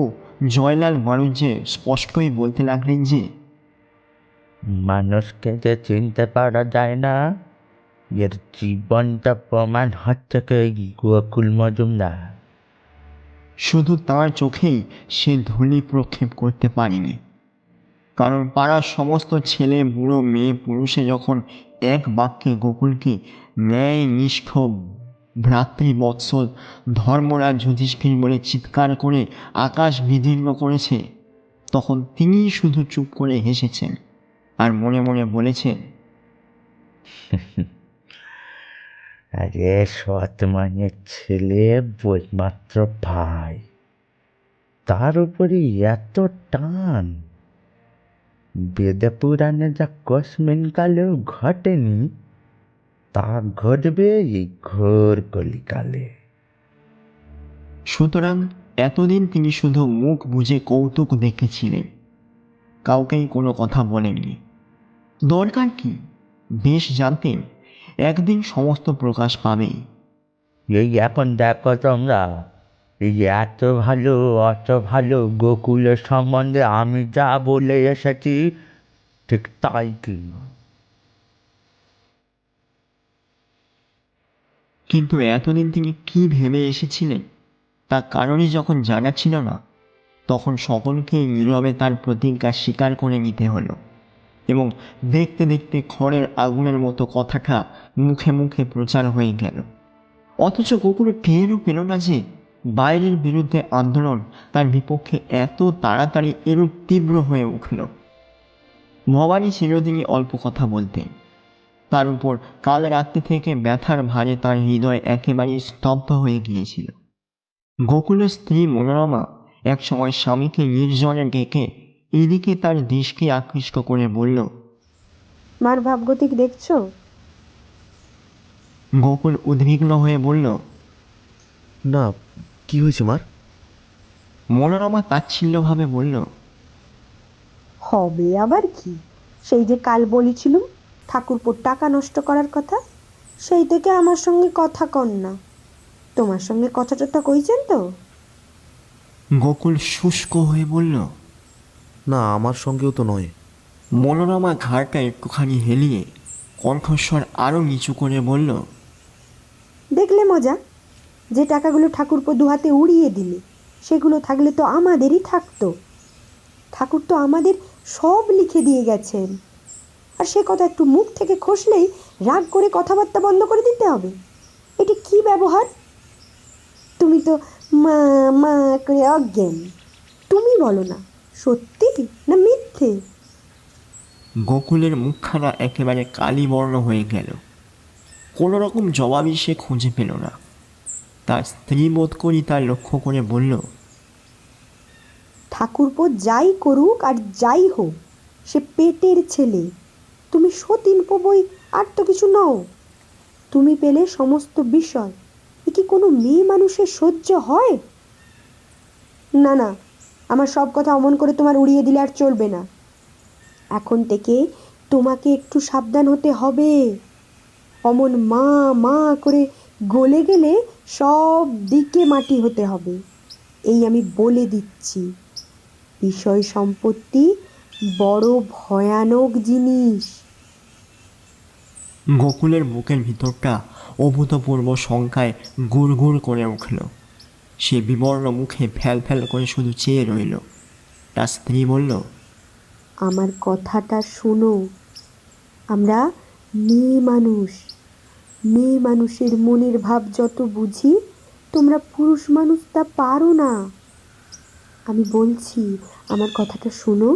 জয়লাল বাণিজ্যে স্পষ্টই বলতে লাগলেন যে মানুষকে যে চিনতে পারা যায় না, এর জীবনটা প্রমাণ হচ্ছে কি গোকুল মজুমদার। শুধু তার চোখেই সে ধূলি প্রক্ষেপ করতে পারেনি, কারণ পাড়ার সমস্ত ছেলে বুড়ো মেয়ে পুরুষে যখন এক বাক্যে গোকুলকে ন্যায় নিষ্ঠ ভ্রাতৃবৎসল ধর্মরাজ যুধিষ্ঠির বলে চিৎকার করে আকাশ বিদীর্ণ করেছে, তখন তিনি শুধু চুপ করে হেসেছেন আর মনে মনে বলেছেন, আরে সৎ মানের ছেলে বইমাত্র ভাই, তার উপরে এত টান। বেদে পুরাণে যা কসমিন কালেও ঘটেনি, তা ঘটবে এই ঘোর কলিকালে। সুতরাং এতদিন তিনি শুধু মুখ বুজে কৌতুক দেখেছিলেন, কাউকেই কোনো কথা বলেননি। দরকার কি? বেশ জানতেন একদিন সমস্ত প্রকাশ পাবেই। এই এখন দেখো তোমরা, এই এত ভালো অত ভালো গোকুলের সম্বন্ধে আমি যা বলে এসেছি ঠিক তাই কি। কিন্তু এতদিন তিনি কি ভেবে এসেছিলেন তার কারণই যখন জানা ছিল না, তখন সকলকে নীরবে তার প্রতিজ্ঞা স্বীকার করে নিতে হলো। এবং দেখতে দেখতে খড়ের আগুনের মতো কথাটা মুখে মুখে প্রচার হয়ে গেল। অথচ গোকুল টেরও পেল না যে বাইরের বিরুদ্ধে আন্দোলন তার বিপক্ষে এত তাড়াতাড়ি এরূপ তীব্র হয়ে উঠল। ভবানী চিরদিনই অল্প কথা বলতেন, তার উপর কাল রাত্রি থেকে ব্যথার ভারে তার হৃদয় একেবারে স্তব্ধ হয়ে গিয়েছিল। গোকুলের স্ত্রী মনোরমা একসময় স্বামীকে নির্জনে ডেকে এদিকে তার দৃষ্টি আকৃষ্ট করে বলল, মার ভাবগতিক দেখছো? গোকুল উদ্বিগ্ন হয়ে বলল, না, কি হয়েছে মার? মনোরমা তাচ্ছিল্যভাবে বলল, হবে আবার কি, সেই যে কাল বলেছিলুম ঠাকুরপোর টাকা নষ্ট করার কথা, সেই থেকে আমার সঙ্গে কথা কন না। তোমার সঙ্গে কথা টথা কইছেন তো? গোকুল শুষ্ক হয়ে বলল। না, আমার সঙ্গেও তো নয়। মনোরমা ঘাড়টা একটুখানি হেলিয়ে কণ্ঠস্বর আরও নিচু করে বলল, দেখলে মজা, যে টাকাগুলো ঠাকুরপো দুহাতে উড়িয়ে দিলে সেগুলো থাকলে তো আমাদেরই থাকতো। ঠাকুর তো আমাদের সব লিখে দিয়ে গেছেন, আর সে কথা একটু মুখ থেকে খসলেই রাগ করে কথাবার্তা বন্ধ করে দিতে হবে। এটা কি ব্যবহার? তুমি তো মা মা করে অজ্ঞান। তুমি বলো না সত্যি না মিথ্যে? গোকুলের মুখখানা একেবারে কালিবর্ণ হয়ে গেল। কোনো রকম জবাবই সে খুঁজে পেল না। তার স্ত্রী বোধ করি তার লক্ষ্য করে বলল, ঠাকুরপো যাই করুক আর যাই হোক, সে পেটের ছেলে। তুমি সতীনপো বই, আর তো কিছু নও। তুমি পেলে সমস্ত বিষয়, এ কি কোনো মেয়ে মানুষের সহ্য হয়? না না, আমার সব কথা অমন করে তোমার উড়িয়ে দিলে আর চলবে না। এখন থেকে তোমাকে একটু সাবধান হতে হবে। অমন মা মা করে গলে গেলে সব দিকে মাটি হতে হবে, এই আমি বলে দিচ্ছি। বিষয় সম্পত্তি বড় ভয়ানক জিনিস। গোকুলের বুকের ভিতরটা অভূতপূর্ব শঙ্কায় গুড় করে উঠল। সে বিবর্ণ মুখে ফ্যাল ফ্যাল করে শুধু চেয়ে রইল। তার স্ত্রী বলল, আমার কথাটা শোনো। আমরা মেয়ে মানুষ, মেয়ে মানুষের মনের ভাব যত বুঝি, তোমরা পুরুষ মানুষ তা পারো না। আমি বলছি, আমার কথাটা শোনো।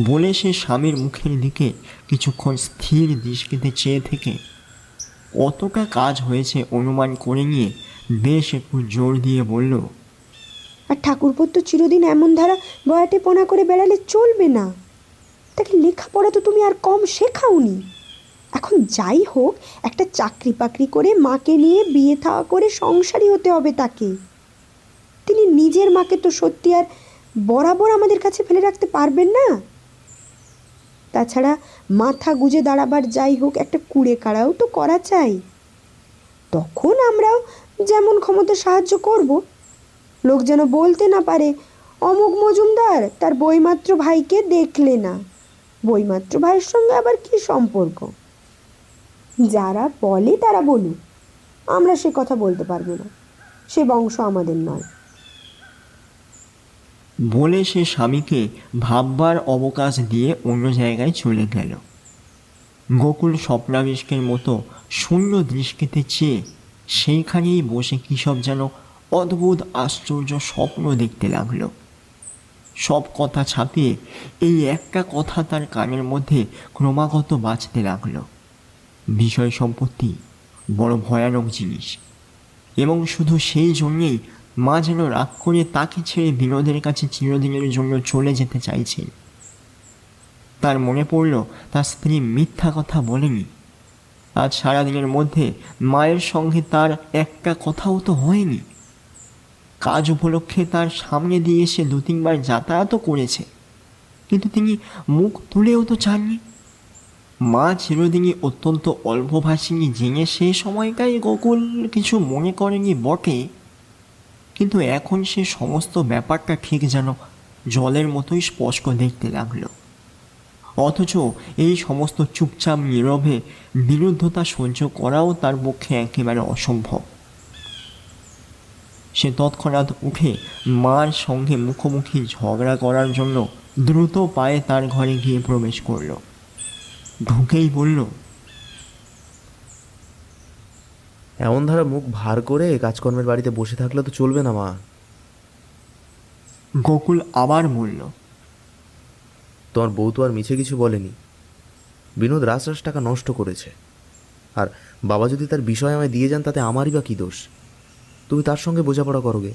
বলে সে স্বামীর মুখের দিকে কিছুক্ষণ স্থির দৃষ্টিতে চেয়ে থেকে কতটা কাজ হয়েছে অনুমান করে নিয়ে বেশ একটু জোর দিয়ে বলল, আর ঠাকুরপো তো চিরদিন এমন ধারা বয়াটে পোনা করে বেড়ালে চলবে না। তাকে লেখাপড়া তো তুমি আর কম শেখাওনি। এখন যাই হোক, একটা চাকরি বাকরি করে মাকে নিয়ে বিয়ে থাওয়া করে সংসারী হতে হবে তাকে। তিনি নিজের মাকে তো সত্যি আর বরাবর আমাদের কাছে ফেলে রাখতে পারবেন না। তাছাড়া মাথা গুজে দাঁড়াবার যাই হোক, একটা কুড়ে কাড়াও তো করা চাই। তখন আমরাও যেমন ক্ষমতা সাহায্য করব। লোক যেন বলতে না পারে অমুক মজুমদার তার বইমাত্র ভাইকে দেখলে না। বইমাত্র ভাইয়ের সঙ্গে আবার কি সম্পর্ক? যারা বলে তারা বলুক, আমরা সে কথা বলতে পারবো না, সে বংশ আমাদের নয়। বলে সে স্বামীকে ভাববার অবকাশ দিয়ে অন্য জায়গায় চলে গেল। গোকুল স্বপ্নাবিষ্কের মতো শূন্য দৃষ্টিতে চেয়ে সেইখানেই বসে কী সব যেন অদ্ভুত আশ্চর্য স্বপ্ন দেখতে লাগলো। সব কথা ছাপিয়ে এই একটা কথা তার কানের মধ্যে ক্রমাগত বাজতে লাগলো, বিষয় সম্পত্তি বড় ভয়ানক জিনিস, এবং শুধু সেই জন্যেই মা যেন রাগ করে তাকে ছেড়ে বিনোদের কাছে চিরদিনের জন্য চলে যেতে চাইছেন। তার মনে পড়ল তার স্ত্রী মিথ্যা কথা বলেনি। আজ সারাদিনের মধ্যে মায়ের সঙ্গে তার একটা কথাও তো হয়নি। কাজ উপলক্ষে তার সামনে দিয়ে সে 2-3 বার যাতায়াতও করেছে, কিন্তু তিনি মুখ তুলেও তো চাননি। মা চিরদিনই অত্যন্ত অল্পভাষিনী জেনে সে সময়টাই গোকুল কিছু মনে করেনি বটে, কিন্তু এখন সে সমস্ত ব্যাপারটা ঠিক যেন জলের মতোই স্পষ্ট দেখতে লাগলো। অথচ এই সমস্ত চুপচাপ নীরবে বিরুদ্ধতা সহ্য করাও তার পক্ষে একেবারে অসম্ভব। সে তৎক্ষণাৎ উঠে মার সঙ্গে মুখোমুখি ঝগড়া করার জন্য দ্রুত পায়ে তার ঘরে গিয়ে প্রবেশ করল। ঢুকেই বলল, এমন ধারা মুখ ভার করে কাজকর্মের বাড়িতে বসে থাকলে তো চলবে না মা। গোকুল আবার বলল, তোমার বউ তো আর মিছে কিছু বলেনি। বিনোদ রাস টাকা নষ্ট করেছে, আর বাবা যদি তার বিষয় আমায় দিয়ে যান তাতে আমারই বা কী দোষ? তুমি তার সঙ্গে বোঝাপড়া করোগে,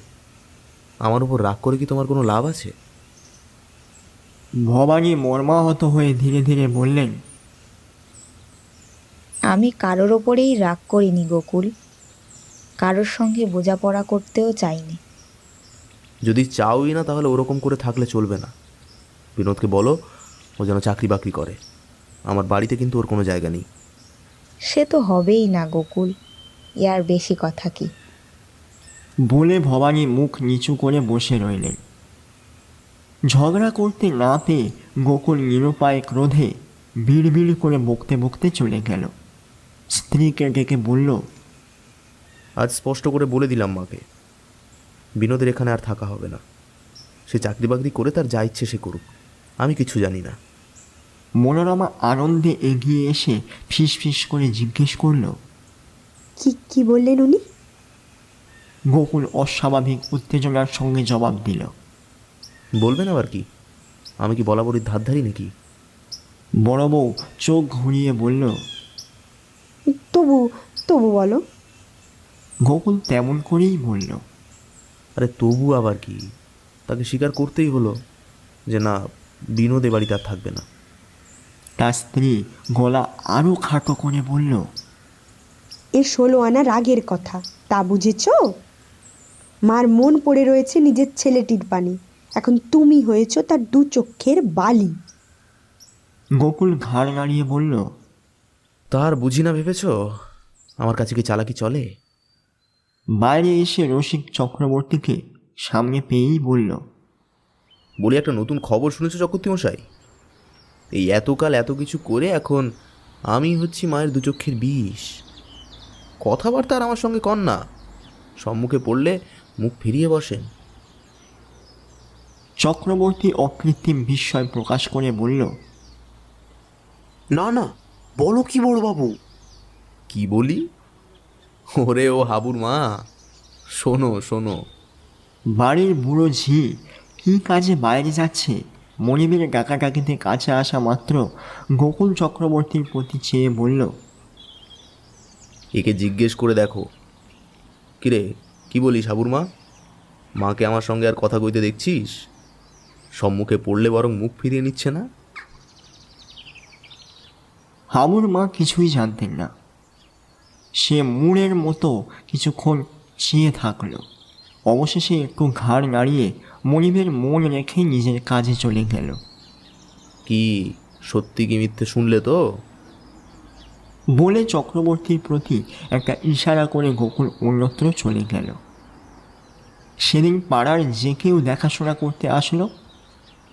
আমার উপর রাগ করে কি তোমার কোনো লাভ আছে? ভবানী মর্মাহত হয়ে ধীরে ধীরে বললেন, আমি কারোর ওপরেই রাগ করিনি গোকুল, কারোর সঙ্গে বোঝাপড়া করতেও চাইনি। যদি চাওই না তাহলে ওরকম করে থাকলে চলবে না। বিনোদকে বলো ও যেন চাকরি বাকরি করে, আমার বাড়িতে কিন্তু ওর কোনো জায়গা নেই। সে তো হবেই না গোকুল, ইয়ার বেশি কথা কি? বলে ভবানী মুখ নিচু করে বসে রইলেন। ঝগড়া করতে না পেয়ে গোকুল নিরুপায় ক্রোধে বিড়বিড় করে বকতে বকতে চলে গেল। স্ত্রীকে ডেকে বলল, আজ স্পষ্ট করে বলে দিলাম মাকে, বিনোদের এখানে আর থাকা হবে না। সে চাকরি বাকরি করে তার যা ইচ্ছে সে করুক, আমি কিছু জানি না। মনোরমা আনন্দে এগিয়ে এসে ফিস ফিস করে জিজ্ঞেস করল, কি বললেন উনি? গোকুল অস্বাভাবিক উত্তেজনার সঙ্গে জবাব দিল, বলবেন আবার কি? আমি কি বলাবলির ধার ধারি নাকি? বড় বউ চোখ ঘুরিয়ে বলল, তবু বলো। গোকুল তেমন করেই বলল, আরে তবু আবার কি? তাকে স্বীকার করতেই হলো যে না, বিনোদ এ বাড়িতে আর থাকবে না। তার স্ত্রী গলা আরও খাটো করে বলল, এ 16 আনা রাগের কথা, তা বুঝেছ? মার মন পড়ে রয়েছে নিজের ছেলেটির পানে, এখন তুমি হয়েছ তার 2 চোখের বালি। গোকুল ঘাড় নাড়িয়ে বলল, তার বুঝি না ভেবেছ আমার কাছে কি চালাকি চলে? বাইরে এসে রসিক চক্রবর্তীকে সামনে পেয়েই বলল, বলি, একটা নতুন খবর শুনেছ চক্রবর্তী মশাই? এই এতকাল এত কিছু করে এখন আমি হচ্ছি মায়ের 2 চোখের বিষ। কথাবার্তা আর আমার সঙ্গে কন না, সম্মুখে পড়লে মুখ ফিরিয়ে বসেন। চক্রবর্তী অকৃত্রিম বিস্ময় প্রকাশ করে বলল, না না, বলো কি বড়বাবু? কি বলি? ওরে ও হাবুর মা, শোনো শোনো। বাড়ির বুড়ো ঝি কী কাজে বাইরে যাচ্ছে মনিবের ডাকাডাকিতে কাছে আসা মাত্র গোকুল চক্রবর্তীর প্রতি চেয়ে বলল, একে জিজ্ঞেস করে দেখো। কিরে, কি বলিস হাবুর মা? মাকে আমার সঙ্গে আর কথা কইতে দেখছিস? সম্মুখে পড়লে বরং মুখ ফিরিয়ে নিচ্ছে না। হাবুর মা কিছুই জানতেন না। সে মুড়ের মতো কিছুক্ষণ চেয়ে থাকল, অবশেষে একটু ঘাড় নাড়িয়ে মনিবের মন রেখে নিজের কাজে চলে গেল। কি সত্যি কি মিথ্যে শুনলে তো? বলে চক্রবর্তীর প্রতি একটা ইশারা করে গোকুল অন্যত্র চলে গেল। সেদিন পাড়ার যে কেউ দেখাশোনা করতে আসলো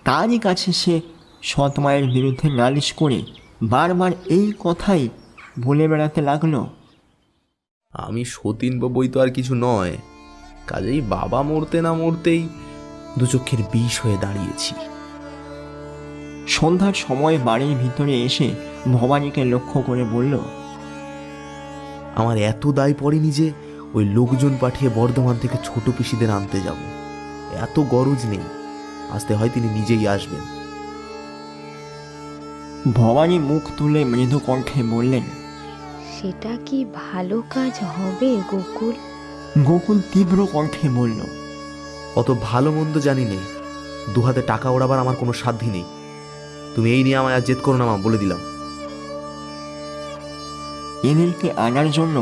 তারই কাছে সে সৎ মায়ের বিরুদ্ধে নালিশ করে বারবার এই কথাই বলে বেড়াতে লাগলো। আমি সতীন বই তো আর কিছু নয়, কাজেই বাবা মরতে না মরতেই দু চক্ষের বিষ হয়ে দাঁড়িয়েছি। সন্ধ্যার সময় বাড়ির ভিতরে এসে ভবানীকে লক্ষ্য করে বলল, আমার এত দায় পড়েনি যে ওই লোকজন পাঠিয়ে বর্ধমান থেকে ছোট পিসিদের আনতে যাব। এত গরজ নেই, আসতে হয় তিনি নিজেই আসবেন। ভবানী মুখ তুলে মৃদু কণ্ঠে বললেন, সেটা কি ভালো কাজ হবে গোকুল? গোকুল তীব্র কণ্ঠে বলল, অত ভালো মন্দ জানি নেই, দু হাতে টাকা ওড়াবার আমার কোনো সাধ্যই নেই। তুমি এই নিয়ে আমায় আর জেদ করো না মা, বলে দিলাম। এদেরকে আনার জন্য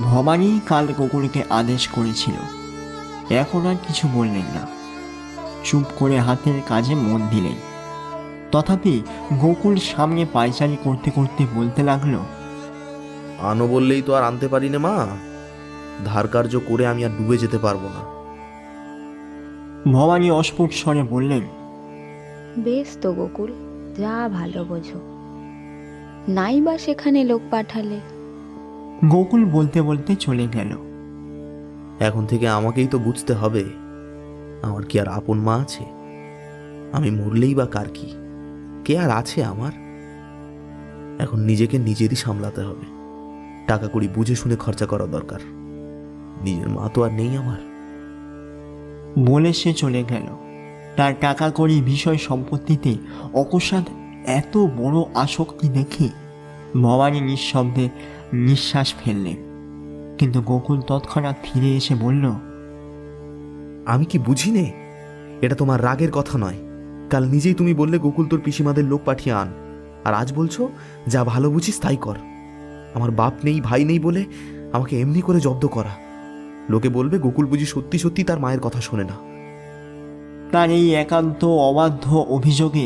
ভবানী কাল গোকুলকে আদেশ করেছিল। এখন আর কিছু বললেন না, চুপ করে হাতের কাজে মন দিলেন। তথাপি গোকুল সামনে পায়চারি করতে করতে বলতে লাগলো, আনো বললেই তো আর আনতে পারি না মা, ধার কার্য করে আমি আর ডুবে যেতে পারবো না। ভবানী অস্ফুট স্বরে বললেন, বেশ তো গোকুল, যা ভালো বোঝো, নাই বা সেখানে লোক পাঠালে। গোকুল বলতে বলতে চলে গেল। এখন থেকে আমাকেই তো বুঝতে হবে, আমার কি আর আপন মা আছে? আমি মরলেই বা কার কি, কে আর আছে আমার? এখন নিজেকে নিজেরই সামলাতে হবে, টাকা কড়ি বুঝে শুনে খরচা করা দরকার। নিজের মা তো আর নেই আমার। বলে সে চলে গেল। তার টাকা কড়ি বিষয় সম্পত্তিতে অকস্মাৎ এত বড় আসক্তি দেখে ভবানী নিঃশব্দে নিঃশ্বাস ফেললেন। কিন্তু গোকুল তৎক্ষণাৎ ফিরে এসে বলল, আমি কি বুঝি নে? এটা তোমার রাগের কথা নয়। কাল নিজেই তুমি বললে গোকুল তোর পিসিমাদের লোক পাঠিয়ে আন, আর আজ বলছো যা ভালো বুঝিস তাই কর। আমার বাপ নেই, ভাই নেই বলে আমাকে এমনি করে জব্দ করা। লোকে বলবে গোকুল বুঝি সত্যি সত্যি তার মায়ের কথা শোনে না। তার এই একান্ত অবাধ্য অভিযোগে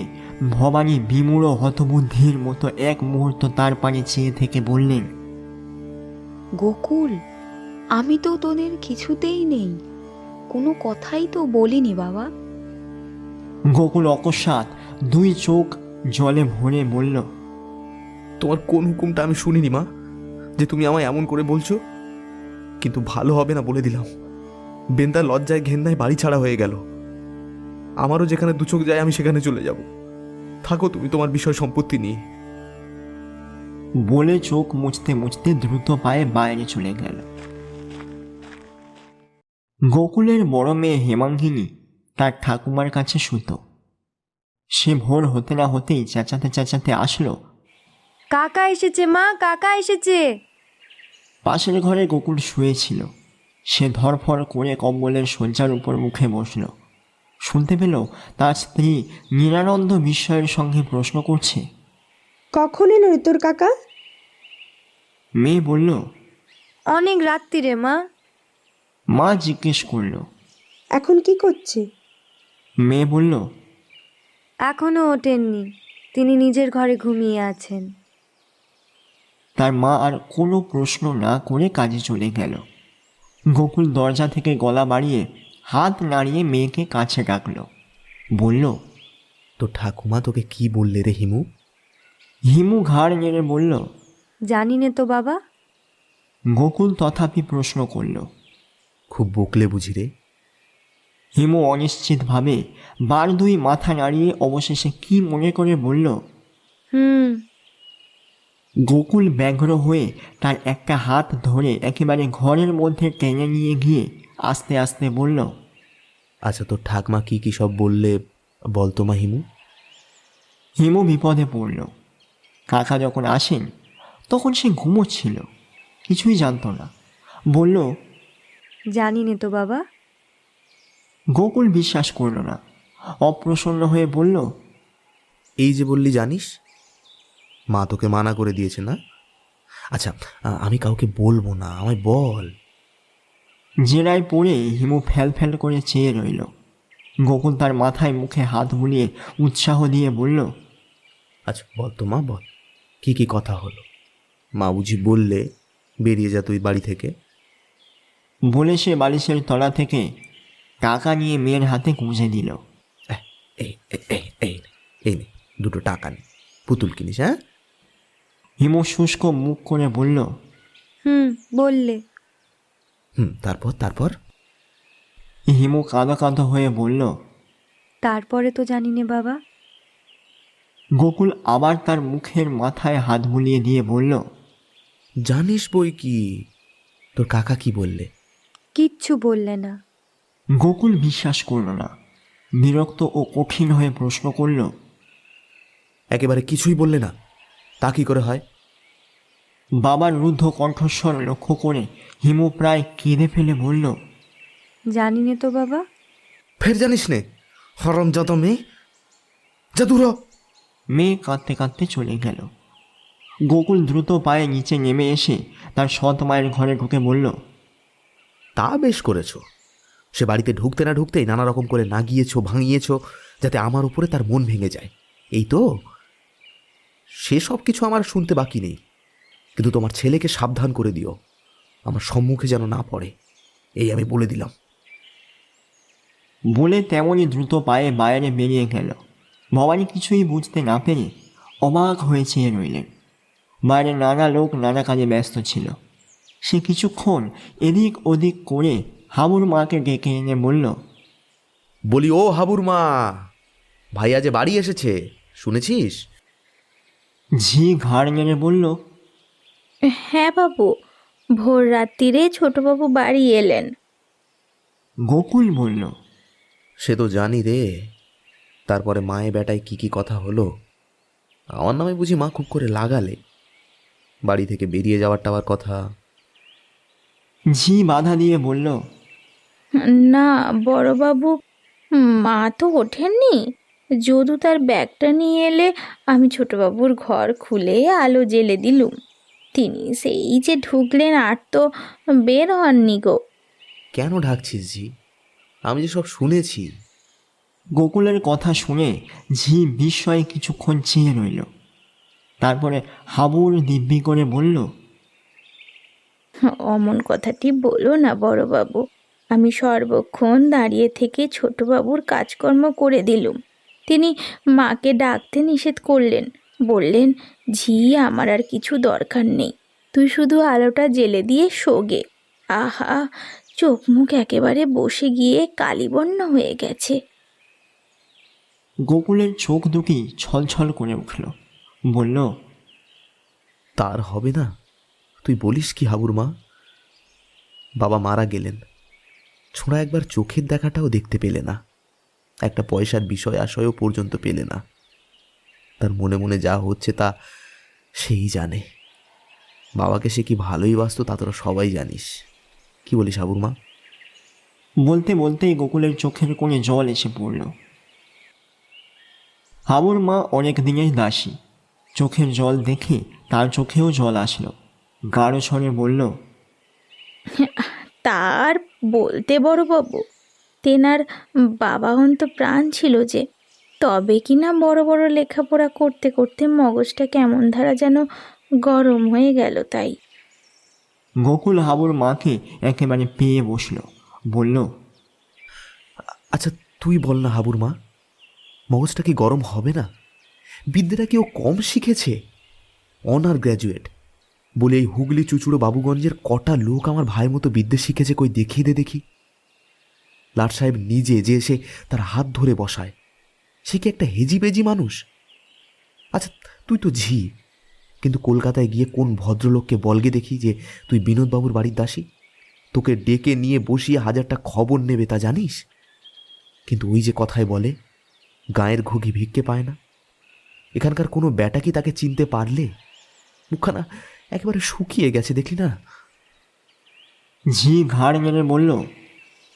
ভবানী বিমূঢ় হতবুদ্ধির মতো এক মুহূর্ত তার পানে চেয়ে থেকে বললেন, গোকুল, আমি তো তোদের কিছুতেই নেই, কোনো কথাই তো বলিনি বাবা। গোকুল অকস্মাৎ দুই চোখ জলে ভরে বলল, তোমার কোন হুকুমটা আমি শুনিনি মা, যে তুমি আমায় এমন করে বলছো? কিন্তু ভালো হবে না বলে দিলাম। বেন্দার লজ্জায় ঘেন্নায় বাড়ি ছাড়া হয়ে গেল। আমারও যেখানে দু চোখ যায় আমি সেখানে চলে যাব। থাকো তুমি তোমার বিষয় সম্পত্তি নিয়ে। বলে চোখ মুছতে মুছতে দ্রুত পায়ে বাইরে চলে গেল। গোকুলের বড় মেয়ে হেমাঙ্গিনী তার ঠাকুমার কাছে শুতো। সে ভোর হতে না হতেই চেঁচাতে চেঁচাতে আসলো, কাকা এসেছে মা, কাকা এসেছে। পাশের ঘরে গোকুল শুয়েছিল। সে ধরফর করে কম্বলের শয্যার উপর মুখে বসল। শুনতে পেল তার স্ত্রী নিরানন্দ বিস্ময়ের সঙ্গে প্রশ্ন করছে, কখন এলো রে তোর কাকা? মেয়ে বলল, অনেক রাত্রিরে মা। মা জিজ্ঞেস করল, এখন কি করছে? মেয়ে বলল, এখনো ওঠেননি, তিনি নিজের ঘরে ঘুমিয়ে আছেন। তার মা আর কোনো প্রশ্ন না করে কাজে চলে গেল। গোকুল দরজা থেকে গলা বাড়িয়ে হাত নাড়িয়ে মেয়েকে কাছে ডাকল। বলল, তো ঠাকুমা তোকে কি বললে রে হিমু? হিমু ঘাড় নেড়ে বলল, জানি নে তো বাবা। গোকুল তথাপি প্রশ্ন করল, খুব বকলে বুঝি রে? হিমু অনিশ্চিতভাবে বার দুই মাথা নাড়িয়ে অবশেষে কি মনে করে বলল, গোকুল ব্যগ্র হয়ে তার একটা হাত ধরে একেবারে ঘরের মধ্যে টেনে নিয়ে গিয়ে আস্তে আস্তে বলল, আচ্ছা তোর ঠাকমা কি কি সব বললে বলতো মা হিমু? হিমু বিপদে পড়ল। কাকা যখন আসেন তখন সে ঘুমোচ্ছিল, কিছুই জানতো না। বলল, জানি নে তো বাবা। গোকুল বিশ্বাস করল না, অপ্রসন্ন হয়ে বলল, এই যে বললি জানিস, মা তোকে মানা করে দিয়েছে না? আচ্ছা আমি কাউকে বলবো না, আমায় বল। জেরায় পড়ে হিমু ফ্যাল ফ্যাল করে চেয়ে রইল। গোকুল তার মাথায় মুখে হাত বুলিয়ে উৎসাহ দিয়ে বলল, আচ্ছা বল তো মা, বল কি কি কথা হলো? মা বুঝি বললে বেরিয়ে যা তুই বাড়ি থেকে? বলে সে বালিশের তলা থেকে টাকা নিয়ে মেয়ের হাতে গুঁজে দিল। এই এই এই এই নে, এই নে 2 টাকা নে, পুতুল কিনিস। হ্যাঁ, হিমু শুষ্ক মুখ করে বলল, বললে। তারপর তারপর হিমু কাঁদো কাঁদো হয়ে বলল, তারপরে তো জানি নে বাবা। গোকুল আবার তার মুখের মাথায় হাত বুলিয়ে দিয়ে বলল, জানিস বই কি, তোর কাকা কি বললে? কিচ্ছু বললে না। গোকুল বিশ্বাস করল না। বিরক্ত ও কঠিন হয়ে প্রশ্ন করল, একেবারে কিছুই বললে না? তা কি করে হয়? বাবার রুদ্ধ কণ্ঠস্বর লক্ষ্য করে হিমু প্রায় কেঁদে ফেলে বলল, জানি নে তো বাবা। ফের জানিস নে, হরমজাদা মেয়ে, যা দূর হ। মেয়ে কাঁদতে কাঁদতে চলে গেল। গোকুল দ্রুত পায়ে নিচে নেমে এসে তার সৎ মায়ের ঘরে ঢুকে বলল, তা বেশ করেছো। সে বাড়িতে ঢুকতে না ঢুকতেই নানা রকম করে নাগিয়েছো, ভাঙিয়েছো, যাতে আমার উপরে তার মন ভেঙে যায়। এই তো, সে সব কিছু আমার শুনতে বাকি নেই, কিন্তু তোমার ছেলেকে সাবধান করে দিও, আমার সম্মুখে যেন না পড়ে, এই আমি বলে দিলাম। বলে তেমনই দ্রুত পায়ে বাইরে বেরিয়ে গেল। ভবানী কিছুই বুঝতে না পেরে অবাক হয়ে চেয়ে রইলেন। বাইরে নানা লোক নানা কাজে ব্যস্ত ছিল। সে কিছুক্ষণ এদিক ওদিক করে হাবুর মাকে ডেকে এনে বলল, বলি ও হাবুর মা, ভাইয়া যে বাড়ি এসেছে, শুনেছিস? ঝি ঘাড় নেড়ে বলল, হ্যাঁ বাবু, ভোর রাত্রিরে ছোটবাবু বাড়ি এলেন। গোকুল বলল, সে তো জানি রে। তারপরে মায়ে বেটায় কি কি কথা হলো? আমার নামে বুঝি মা খুব করে লাগালে, বাড়ি থেকে বেরিয়ে যাওয়ার টাওয়ার কথা। ঝি বাধা দিয়ে বলল, না বড়বাবু, মা তো ওঠেননি। যদু তার ব্যাগটা নিয়ে এলে আমি ছোটবাবুর ঘর খুলে আলো জ্বেলে দিলুম। তিনি সেই যে ঢুকলেন আর তো বের হননি গো। কেন ঢাকছিস জি? আমি যে সব শুনেছি। গোকুলের কথা শুনে ঝি বিস্ময়ে কিছুক্ষণ চেয়ে রইল। তারপরে হাবুর দিব্যি করে বলল, অমন কথাটি বলো না বড়বাবু। আমি সর্বক্ষণ দাঁড়িয়ে থেকে ছোটবাবুর কাজকর্ম করে দিলুম। তিনি মাকে ডাকতে নিষেধ করলেন, বললেন, ঝি আমার আর কিছু দরকার নেই, তুই শুধু আলোটা জ্বেলে দিয়ে শোগে। আহা, চোখ মুখ একেবারে বসে গিয়ে কালিবর্ণ হয়ে গেছে। গোকুলের চোখ দুটি ছলছল করে উঠল। বলল, তার হবে না? তুই বলিস কি হাবুর মা? বাবা মারা গেলেন, ছোঁড়া একবার চোখের দেখাটাও দেখতে পেলে না, একটা পয়সার বিষয় আশয়ও পর্যন্ত পেলে না। তার মনে মনে যা হচ্ছে তা সেই জানে। বাবাকে সে কি ভালোই বাসত তা তোরা সবাই জানিস। কি বলিস হাবুর মা? বলতে বলতেই গোকুলের চোখের কোণে জল এসে পড়ল। হাবুর মা অনেক দিনের দাসী। চোখের জল দেখে তার চোখেও জল আসলো। গাঢ় স্বরে বলল, তার বলতে বড়বাবু, তেনার বাবা অন্ত প্রাণ ছিল যে, তবে কি না বড় বড় লেখাপড়া করতে করতে মগজটা কেমন ধারা যেন গরম হয়ে গেল তাই। গোকুল হাবুর মাকে একেবারে পেয়ে বসল। বলল, আচ্ছা তুই বল না হাবুর মা, মগজটা কি গরম হবে না? বিদ্যাটা কি ও কম শিখেছে? অনার গ্র্যাজুয়েট বলে এই হুগলি চুচুড়ো বাবুগঞ্জের কটা লোক আমার ভাইয়ের মতো বিদ্যে শিখেছে, কই দেখিয়ে দে দেখি। লাট সাহেব নিজে যে এসে তার হাত ধরে বসায়, সে কি একটা হেজিবেজি মানুষ? আচ্ছা তুই তো ঝি, কিন্তু কলকাতায় গিয়ে কোন ভদ্রলোককে বলগে দেখি যে তুই বিনোদবাবুর বাড়ির দাসী? তোকে ডেকে নিয়ে বসিয়ে 1000টা খবর নেবে তা জানিস? কিন্তু ওই যে কথায় বলে, গায়ের ঘুঘি ভিক্ষে পায় না। এখানকার কোনো ব্যাটা কি তাকে চিনতে পারলে? মুখখানা একেবারে শুকিয়ে গেছে, দেখলি না? ঝি ঘাড় নেড়ে বলল,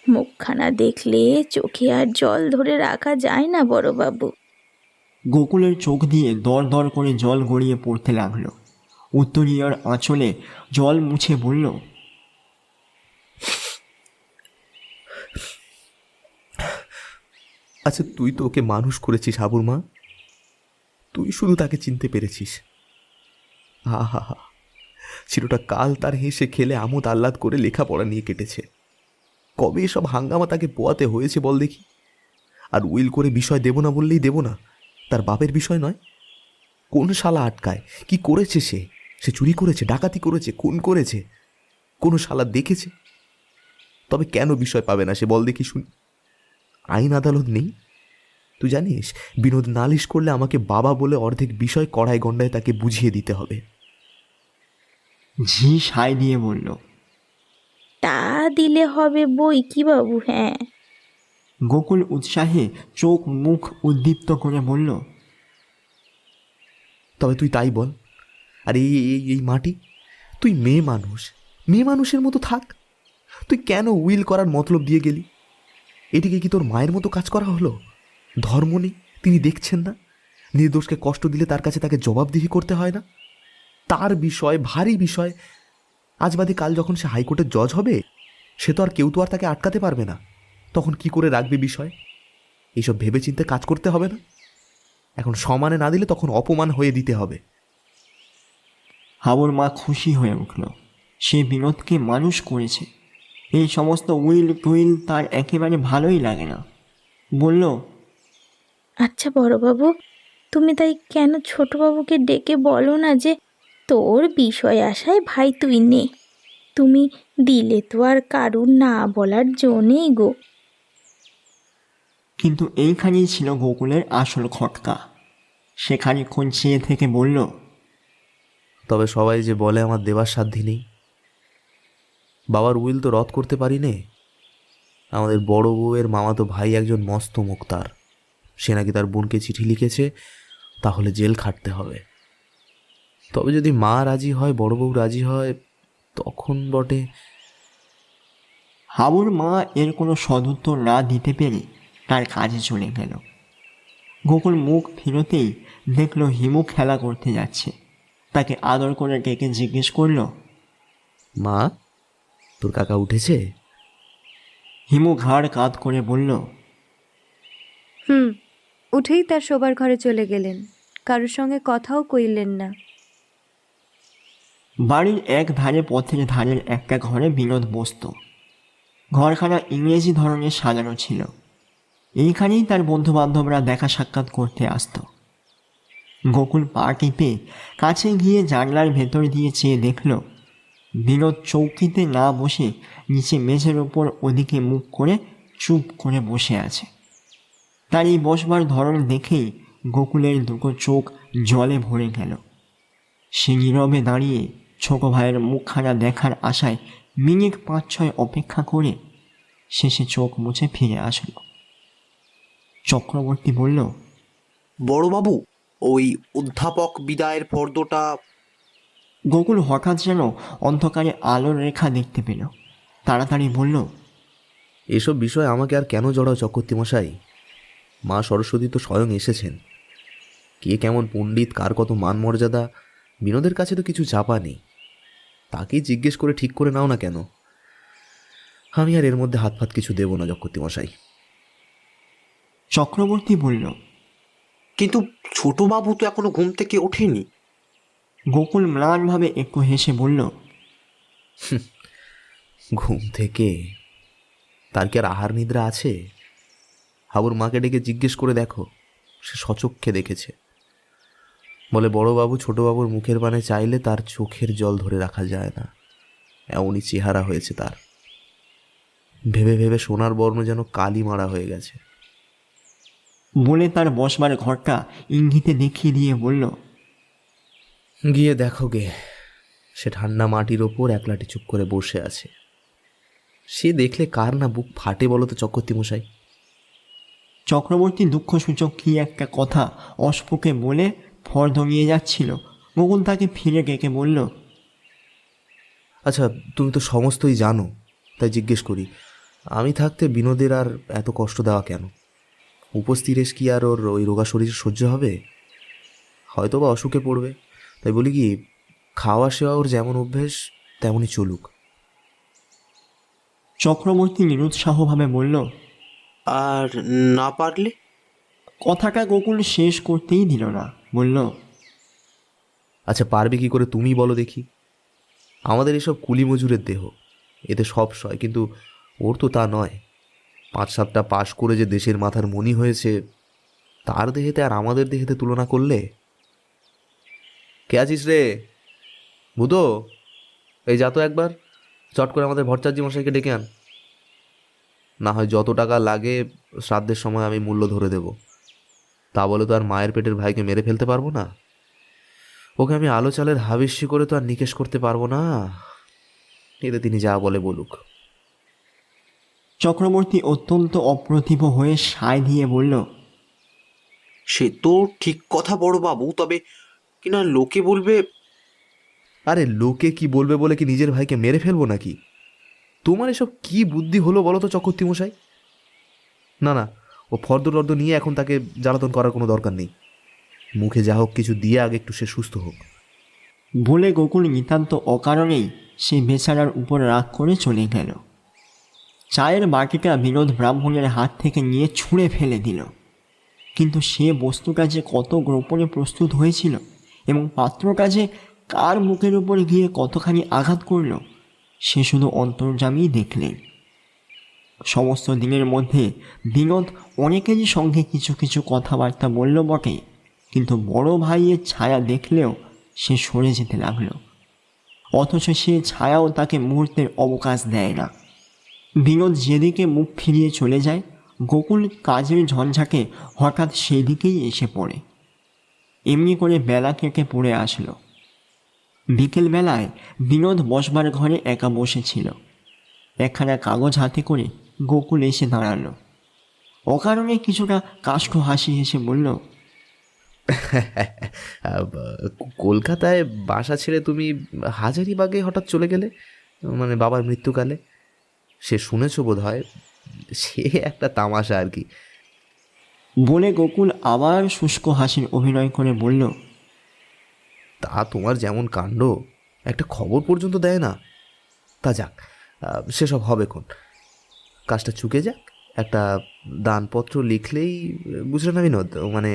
মুখখানা দেখলে চোখে আর জল ধরে রাখা যায় না বড়বাবু। গোকুলের চোখ দিয়ে দর দর করে জল গড়িয়ে পড়তে লাগলো। উত্তরীয়ার আঁচলে জল মুছে বলল, আচ্ছা, তুই তো ওকে মানুষ করেছিস হাবুর মা, তুই শুধু তাকে চিনতে পেরেছিস। আহা হা, চিরটা কাল তার হেসে খেলে আমোদ আহ্লাদ করে লেখাপড়া নিয়ে কেটেছে। কবে এসব হাঙ্গামা তাকে পোয়াতে হয়েছে বল দেখি। আর উইল করে বিষয় দেব না বললেই দেব না, তার বাপের বিষয় নয়। কোন শালা আটকায়? কি করেছে সে? সে চুরি করেছে, ডাকাতি করেছে, খুন করেছে? কোনো শালা দেখেছে? তবে কেন বিষয় পাবে না সে, বল দেখি শুনি। আইন আদালত নেই? তুই জানিস বিনোদ নালিশ করলে আমাকে বাবা বলে অর্ধেক বিষয় কড়াই গন্ডায় তাকে বুঝিয়ে দিতে হবে। ঝি সাই দিয়ে বলল। তা দিলে হবে বই কি বাবু, হ্যাঁ। গোকুল উৎসাহে চোখ মুখ উদ্দীপ্ত করে বলল, তবে তুই তাই বল। আর এই এই এই মাটি, তুই মেয়ে মানুষ, মেয়ে মানুষের মতো থাক। তুই কেন উইল করার মতলব দিয়ে গেলি? এটিকে কি তোর মায়ের মতো কাজ করা হলো? ধর্ম নেই, তিনি দেখছেন না? নির্দোষকে কষ্ট দিলে তার কাছে তাকে জবাবদিহি করতে হয় না? তার বিষয়, ভারী বিষয়। আজ বাদে কাল যখন সে হাইকোর্টের জজ হবে, সে তো আর কেউ তো আর তাকে আটকাতে পারবে না। তখন কি করে রাখবে বিষয়? এইসব ভেবে চিন্তে কাজ করতে হবে না? এখন সমানে না দিলে তখন অপমান হয়ে দিতে হবে। হাবুর মা খুশি হয়ে উঠল। সে বিনোদকে মানুষ করেছে। এই সমস্ত উইল টুইল তার একেবারে ভালোই লাগে না। বলল, আচ্ছা বড়বাবু, তুমি তাই কেন ছোটবাবুকে ডেকে বলো না যে তোর বিষয় আশায় ভাই তুই নে, তুমি দিলে তো আর কারুর না বলার জন্যেই গো। কিন্তু এইখানেই ছিল গোকুলের আসল খটকা। সে খানিকক্ষণ চেয়ে থেকে বলল, তবে সবাই যে বলে আমার দেবার সাধ্য নেই। বাবার উইল তো রদ করতে পারি নে। আমাদের বড় বউয়ের মামাতো ভাই একজন মস্ত মুক্তার, সে নাকি তার বোনকে চিঠি লিখেছে, তাহলে জেল খাটতে হবে। তবে যদি মা রাজি হয়, বড় বউ রাজি হয়, তখন বটে। হাবুর মা এর কোনো সদুত্তর না দিতে পেরে তার কাজে চলে গেল। গোকুল মুখ ফিরতেই দেখল হিমু খেলা করতে যাচ্ছে। তাকে আদর করে ডেকে জিজ্ঞেস করল, মা, তোর কাকা উঠেছে? হিমু ঘাড় কাঁধ করে বলল, উঠেই তার শোবার ঘরে চলে গেলেন, কারোর সঙ্গে কথাও কইলেন না। বাড়ির এক ধারে পথের ধারের একটা ঘরে বিনোদ বসত। ঘরখানা ইংরেজি ধরনের সাজানো ছিল। এইখানেই তার বন্ধুবান্ধবরা দেখা সাক্ষাৎ করতে আসত। গোকুল পা টিপে কাছে গিয়ে জানলার ভেতর দিয়ে চেয়ে দেখল বিনোদ চৌকিতে না বসে নিচে মেঝের ওপর ওদিকে মুখ করে চুপ করে বসে আছে। তার এই বসবার ধরন দেখেই গোকুলের দুটো চোখ জলে ভরে গেল। সে নীরবে দাঁড়িয়ে ছোট ভাইয়ের মুখখানা দেখার আশায় মিনিট 5-6 অপেক্ষা করে শেষে চোখ মুছে ফিরে আসলো। চক্রবর্তী বলল, বড়বাবু, ওই অধ্যাপক বিদায়ের ফর্দটা। গোকুল হঠাৎ যেন অন্ধকারে আলোর রেখা দেখতে পেল। তাড়াতাড়ি বলল, এসব বিষয় আমাকে আর কেন জড়াও চক্রবর্তী মশাই? মা সরস্বতী তো স্বয়ং এসেছেন। কে কেমন পণ্ডিত, কার কত মান মর্যাদা, বিনোদের কাছে তো কিছু চাপা নেই। তাকেই জিজ্ঞেস করে ঠিক করে নাও না কেন? আমি আর এর মধ্যে হাত ফাত কিছু দেব না চক্রবর্তী মশাই। চক্রবর্তী বলল, কিন্তু ছোটবাবু তো এখনো ঘুম থেকে ওঠেনি। গোকুল ম্লানভাবে একটু হেসে বলল, ঘুম থেকে? তার কি আর আহার নিদ্রা আছে? হাবুর মাকে ডেকে জিজ্ঞেস করে দেখো, সে সচক্ষে দেখেছে। বলে বড়বাবু ছোটবাবুর মুখের পানে চাইলে তার চোখের জল ধরে রাখা যায় না, এমনই চেহারা হয়েছে তার। ভেবে ভেবে সোনার বর্ণ যেন কালি মারা হয়ে গেছে। বলে তার বসবার ঘরটা ইঙ্গিতে দেখিয়ে দিয়ে বলল, গিয়ে দেখো গে, সে ঠান্ডা মাটির ওপর একলাটি চুপ করে বসে আছে। সে দেখলে কার না বুক ফাটে বলো তো চক্রবর্তী মশাই? চক্রবর্তী দুঃখসূচক কি একটা কথা অস্ফুটে বলে ফর্দ নিয়ে যাচ্ছিল। গোকুল তাকে ফিরে ডেকে বলল, আচ্ছা, তুমি তো সমস্তই জানো, তাই জিজ্ঞেস করি, আমি থাকতে বিনোদের আর এত কষ্ট দেওয়া কেন? উপস্থিরেশ কি আর ওর ওই রোগা শরীর সহ্য হবে? হয়তো বা অসুখে পড়বে। তাই বলি কি, খাওয়া সেওয়া ওর যেমন অভ্যেস তেমনই চলুক। চক্রবর্তী নিরুৎসাহভাবে বলল, আর না পারলে? কথাটা গোকুল শেষ করতেই দিল না, বলল, আচ্ছা পারবে কি করে তুমি বলো দেখি? আমাদের এসব কুলি মজুরের দেহ, এতে সব সয়, কিন্তু ওর তো তা নয়। 5-7টা পাশ করে যে দেশের মাথার মণি হয়েছে, তার দেহেতে আর আমাদের দেহেতে তুলনা করলে। কে আছিস রে ভূতো? এই যা তো একবার, চট করে আমাদের ভট্টাচার্য মশাইকে ডেকে আন। না হয় যত টাকা লাগে শ্রাদ্ধের সময় আমি মূল্য ধরে দেব। তা বলে তো আর মায়ের পেটের ভাইকে মেরে ফেলতে পারবো না। ওকে আমি আলো চালের হাবিষ্যি করে তো আর নিকেশ করতে পারবো না। এতে তিনি যা বলে বলুক। চক্রবর্তী অত্যন্ত অপ্রতিভ হয়ে সায় দিয়ে বলল, সে তো ঠিক কথা বড়বাবু, তবে কিনা লোকে বলবে। আরে লোকে কি বলবে বলে কি নিজের ভাইকে মেরে ফেলবো নাকি? তোমার এসব কি বুদ্ধি হলো বলো তো চক্রবর্তী মশাই? না না, ও ফর্দ টর্দ নিয়ে এখন তাকে জ্বালাতন করার কোনো দরকার নেই। মুখে যা হোক কিছু দিয়ে আগে একটু সে সুস্থ হোক। বলে গোকুল নিতান্ত অকারণেই সে বেচারার উপর রাগ করে চলে গেল। চায়ের বাটিটা বিনোদ ব্রাহ্মণের হাত থেকে নিয়ে ছুঁড়ে ফেলে দিল। কিন্তু সে বস্তুটা যে কত গোপনে প্রস্তুত হয়েছিল এবং পাত্রটা যে কার মুখের উপর গিয়ে কতখানি আঘাত করল, সে শুধু অন্তর্যামী দেখলেন। সমস্ত দিনের মধ্যে বিনোদ অনেকেরই সঙ্গে কিছু কিছু কথাবার্তা বলল বটে, কিন্তু বড় ভাইয়ের ছায়া দেখলেও সে সরে যেতে লাগল। অথচ সে ছায়াও তাকে মুহূর্তের অবকাশ দেয় না। বিনোদ যেদিকে মুখ ফিরিয়ে চলে যায়, গোকুল কাজের ঝঞ্ঝাটে হঠাৎ সেদিকেই এসে পড়ে। এমনি করে বেলা কেটে পড়ে আসলো। বিকেলবেলায় বিনোদ বসবার ঘরে একা বসেছিল। একখানা কাগজ হাতে করে গোকুল এসে দাঁড়ালো। অকারণে কিছুটা কাষ্ঠ হাসি হেসে বলল, কলকাতায় বাসা ছেড়ে তুমি হাজারিবাগে হঠাৎ চলে গেলে, মানে বাবার মৃত্যুকালে। সে শুনেছ বোধ হয়, সে একটা তামাশা আর কি। বলে গোকুল আবার শুষ্ক হাসির অভিনয় করে বলল, তা তোমার যেমন কাণ্ড, একটা খবর পর্যন্ত দেয় না। তা যাক, সেসব হবে কোন, কাজটা চুকে যাক। একটা দানপত্র লিখলেই, বুঝলে না বিনোদ, মানে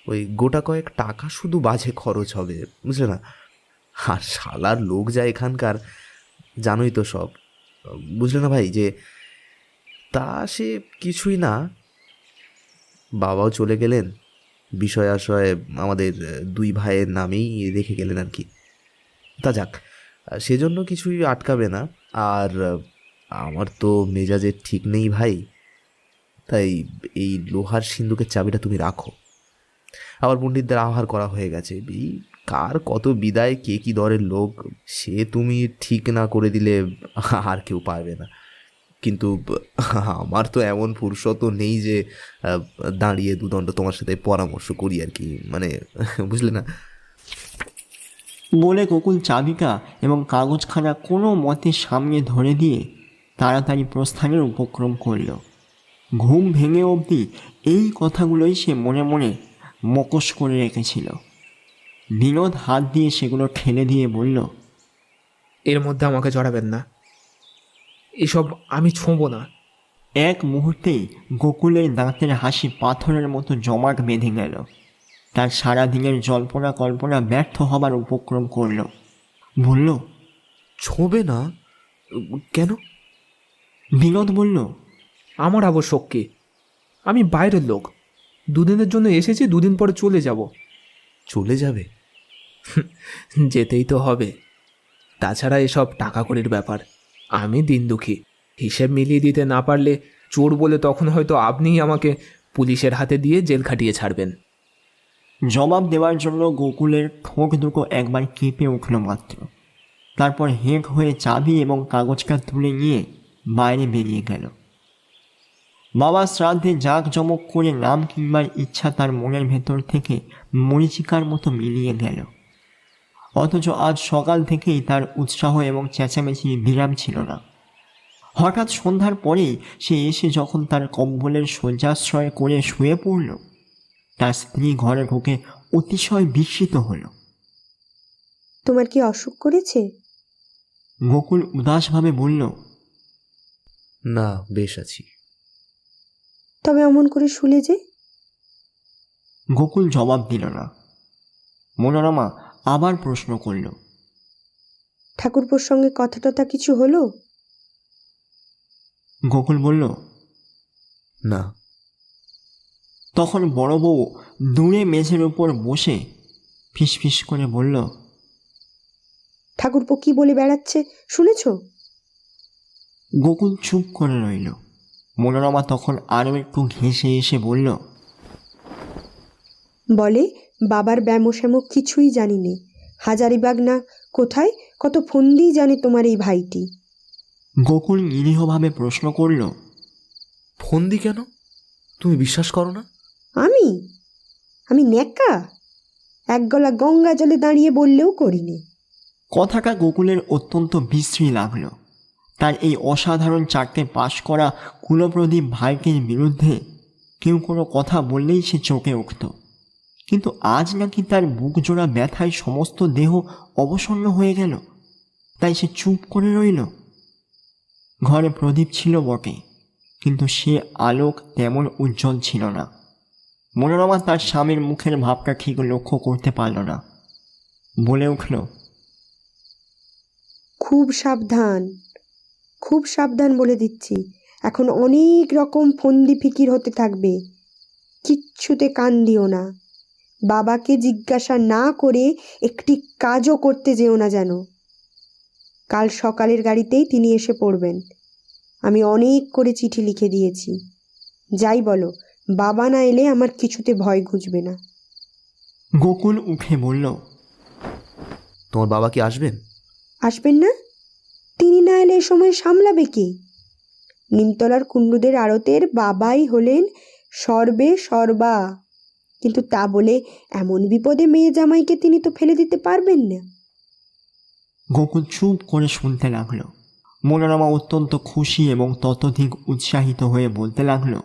ওই গোটা কয়েক টাকা শুধু বাজে খরচ হবে, বুঝলে না? আর শালার লোক যা এখানকার, জানোই তো সব, বুঝলে না ভাই? যে তা সে কিছুই না, বাবাও চলে গেলেন, বিষয় আশয় আমাদের 2 ভাইয়ের নামেই রেখে গেলেন আর কি। তা যাক, সেজন্য কিছুই আটকাবে না। আর আমার তো মেজাজে ঠিক নেই ভাই, তাই এই লোহার সিন্ধুকের চাবিটা তুমি রাখো। আবার পণ্ডিতদের আহার করা হয়ে গেছে, এই কার কত বিদায়, কে কি দরের লোক, সে তুমি ঠিক না করে দিলে আর কেউ পারবে না। কিন্তু আমার তো এমন ফুরসত নেই যে দাঁড়িয়ে দুদণ্ড তোমার সাথে পরামর্শ করি আর কি, মানে বুঝলে না? বলে গোকুল চাবিকা এবং কাগজখানা কোনো মতে সামনে ধরে দিয়ে তাড়াতাড়ি প্রস্থানের উপক্রম করল। ঘুম ভেঙে অবধি এই কথাগুলোই সে মনে মনে মকশ করে রেখেছিল। বিনোদ হাত দিয়ে সেগুলো ঠেলে দিয়ে বলল, এর মধ্যে আমাকে জড়াবেন না, এসব আমি ছোঁবো না। এক মুহূর্তেই গোকুলের দাঁতের হাসি পাথরের মতো জমাট বেঁধে গেল। তার সারাদিনের জল্পনা কল্পনা ব্যর্থ হবার উপক্রম করল। বলল, ছোঁবে না কেন? বিনোদ বলল, আমার আবশ্যক কি? আমি বাইরের লোক, 2 দিনের জন্য এসেছি, 2 দিন পরে চলে যাব। চলে যাবে? যেতেই তো হবে, তাছাড়া এসব টাকা কড়ির ব্যাপার। আমি দিন দুঃখী, হিসেব মিলিয়ে দিতে না পারলে চোর বলে তখন হয়তো আপনিই আমাকে পুলিশের হাতে দিয়ে জেল খাটিয়ে ছাড়বেন। জবাব দেওয়ার জন্য গোকুলের ঠোঁট দুটো একবার কেঁপে উঠল মাত্র। তারপর হেঁক হয়ে চাবি এবং কাগজটা তুলে নিয়ে বাইরে বেরিয়ে গেল। বাবার শ্রাদ্ধে জাঁকজমক করে নাম কিনবার ইচ্ছা তার মনের ভেতর থেকে মরীচিকার মতো মিলিয়ে গেল। অথচ আজ সকাল থেকেই তার উৎসাহ এবং চেঁচামেচির বিরাম ছিল না। হঠাৎ সন্ধ্যার পরেই সে এসে যখন তার কম্বলের শয্যাশ্রয় করে শুয়ে পড়ল, তার স্ত্রী ঘরে ঢুকে অতিশয় বিস্মিত হল। তোমার কি অসুখ করেছে? গোকুল উদাসভাবে বলল, না, বেশ আছি। তবে অমন করে শুলে যে? গোকুল জবাব দিল না। মনোরমা আবার প্রশ্ন করল, ঠাকুরপোর সঙ্গে কথা টথা কিছু হলো? গোকুল বলল, না। তখন বড় বউ দূরে মেঝের উপর বসে ফিসফিস করে বলল, ঠাকুরপো কি বলে বেড়াচ্ছে শুনেছ? গোকুল চুপ করে রইল। মনোরমা তখন আরও একটু ঘেঁষে এসে বলল, বলে বাবার ব্যামোশ্যামো কিছুই জানি নে, হাজারিবাগ না কোথায় কত ফন্দি জানে তোমার এই ভাইটি। গোকুল নিরীহভাবে প্রশ্ন করল, ফন্দি কেন? তুমি বিশ্বাস করো না? আমি ন্যাকা? এক গলা গঙ্গা জলে দাঁড়িয়ে বললেও করিনি। কথাটা গোকুলের অত্যন্ত বিশ্রী লাগলো। তার এই অসাধারণ চারটে পাশ করা কুলপ্রদীপ ভাইকের বিরুদ্ধে কেউ কোনো কথা বললেই সে চমকে উঠত। কিন্তু আজ নাকি তার বুক জোড়া ব্যথায় সমস্ত দেহ অবসন্ন হয়ে গেল, তাই সে চুপ করে রইল। ঘরে প্রদীপ ছিল বটে, কিন্তু সে আলোক তেমন উজ্জ্বল ছিল না। মনোরমা তার স্বামীর মুখের ভাবটা ঠিক লক্ষ্য করতে পারল না। বলে উঠল, খুব সাবধান, খুব সাবধান বলে দিচ্ছি। এখন অনেক রকম ফন্দি ফিকির হতে থাকবে, কিচ্ছুতে কান দিও না। বাবাকে জিজ্ঞাসা না করে একটি কাজও করতে যেও না যেন। কাল সকালের গাড়িতেই তিনি এসে পড়বেন। আমি অনেক করে চিঠি লিখে দিয়েছি। যাই বলো, বাবা না এলে আমার কিছুতে ভয় ঘুচবে না। গোকুল উঠে বলল, তোমার বাবা কি আসবেন? আসবেন না? তিনি না এলে এ সময় সামলাবে কে? নিমতলার কুণ্ডুদের আড়তের বাবাই হলেন সর্বে সর্বা, কিন্তু তা বলে এমন বিপদে মেয়ে জামাইকে তিনি তো ফেলে দিতে পারবেন না। গোকুল চুপ করে শুনতে লাগলো। মনোরমা অত্যন্ত খুশি এবং ততোধিক উৎসাহিত হয়ে বলতে লাগলো,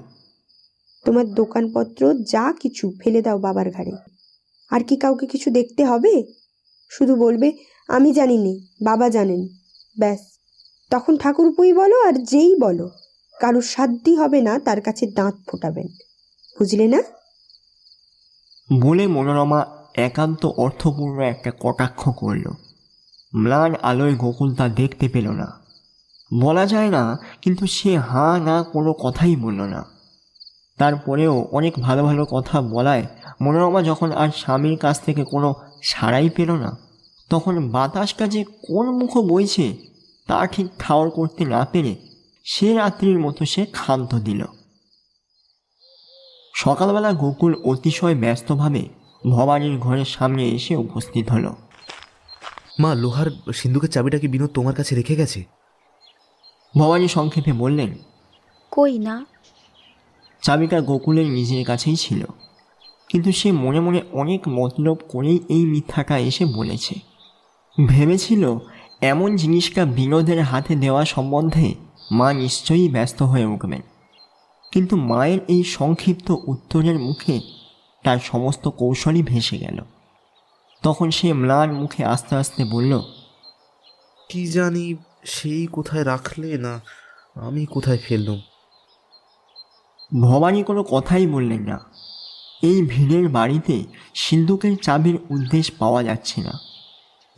তোমার দোকানপত্র যা কিছু ফেলে দাও বাবার ঘাড়ে। আর কি কাউকে কিছু দেখতে হবে? শুধু বলবে আমি জানি নে, বাবা জানেন, ব্যাস। তখন ঠাকুরপুই বলো আর যেই বলো, কারুর সাধ্যই হবে না তার কাছে দাঁত ফোটাবেন, বুঝলে না? বলে মনোরমা একান্ত অর্থপূর্ণ একটা কটাক্ষ করল। ম্লান আলোয় গোকুল তা দেখতে পেল না। বলা যায় না, কিন্তু সে হাঁ না কোনো কথাই বলল না। তারপরেও অনেক ভালো ভালো কথা বলায় মনোরমা যখন আর স্বামীর কাছ থেকে কোনো সাড়াই পেল না, তখন বাতাসটা যে কোন মুখ বইছে তা ঠিক ঠাওর করতে না পেরে সে রাত্রির মতো সে ক্ষান্ত দিল। সকালবেলা গোকুল অতিশয় ব্যস্তভাবে ভবানীর ঘরের সামনে এসে উপস্থিত হলো। মা, লোহার সিন্ধুকের চাবিটা কি বিনোদ তোমার কাছে রেখে গেছে? ভবানী সংক্ষেপে বললেন, কই না। চাবিটা গোকুলের নিজের কাছেই ছিল, কিন্তু সে মনে মনে অনেক মতলব করেই এই মিথ্যাটা এসে বলেছে। ভেবেছিল এমন জিনিসটা বিনোদের হাতে দেওয়া সম্বন্ধে মা নিশ্চয়ই ব্যস্ত হয়ে উঠবেন, কিন্তু মায়ের এই সংক্ষিপ্ত উত্তরের মুখে তার সমস্ত কৌশলই ভেসে গেল। তখন সে ম্লান মুখে আস্তে আস্তে বলল, কি জানি সেই কোথায় রাখলে না আমি কোথায় ফেললুম। ভবানী কোনো কথাই বললেন না। এই ভিড়ের বাড়িতে সিন্ধুকের চাবির উদ্দেশ পাওয়া যাচ্ছে না।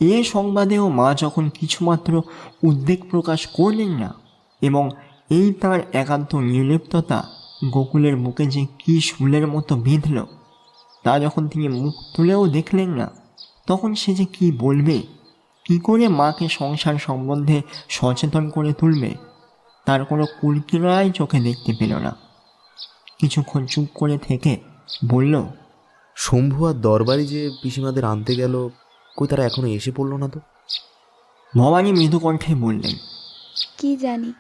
এ সংবাদেও মা যখন কিছুমাত্র উদ্বেগ প্রকাশ করলেন না, এবং এই তার একান্ত নির্লিপ্ততা গোকুলের বুকে যে কী শুলের মতো বিঁধল তা যখন তিনি মুখ তুলেও দেখলেন না, তখন সে যে কী বলবে, কী করে মাকে সংসার সম্বন্ধে সচেতন করে তুলবে, তার কোনো কুলকিনাই চোখে দেখতে পেল না। কিছুক্ষণ চুপ করে থেকে বলল, শম্ভু আর দরবারি যে পিসিমাদের আনতে গেল, কই তারা এখনো এসে পড়লো না তো? ভবানী মৃদু কণ্ঠে বললেন, কি জানি,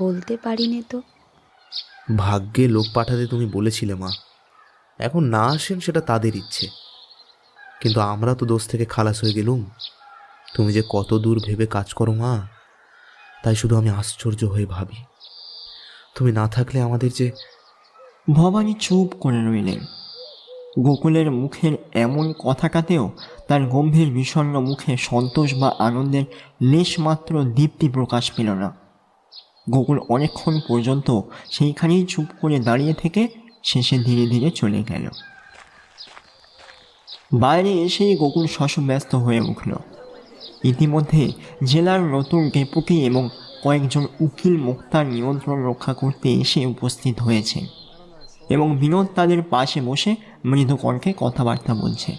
বলতে পারিনি তো। ভাগ্যে লোক পাঠাতে তুমি বলেছিলে মা, এখন না আসেন সেটা তাদের ইচ্ছে, কিন্তু আমরা তো দোষ থেকে খালাস হয়ে গেলুম। তুমি যে কত দূর ভেবে কাজ করো মা, তাই শুধু আমি আশ্চর্য হয়ে ভাবি, তুমি না থাকলে আমাদের যে। ভবানী চুপ করে রইলেন। গোকুলের মুখের এমন কথাটাতেও তার গম্ভীর বিষণ্ণ মুখে সন্তোষ বা আনন্দের লেশমাত্র দীপ্তি প্রকাশ পেল না। গোকুল অনেকক্ষণ পর্যন্ত সেইখানেই চুপ করে দাঁড়িয়ে থেকে শেষে ধীরে ধীরে চলে গেল। বাইরে এসেই গোকুল শশব্যস্ত হয়ে উঠল। ইতিমধ্যে জেলার নতুন ডেপুটি এবং কয়েকজন উকিল মুক্তার নিয়ন্ত্রণ রক্ষা করতে এসে উপস্থিত হয়েছেন এবং বিনোদ তাদের পাশে বসে মৃদু কণ্ঠে কথাবার্তা বলছে।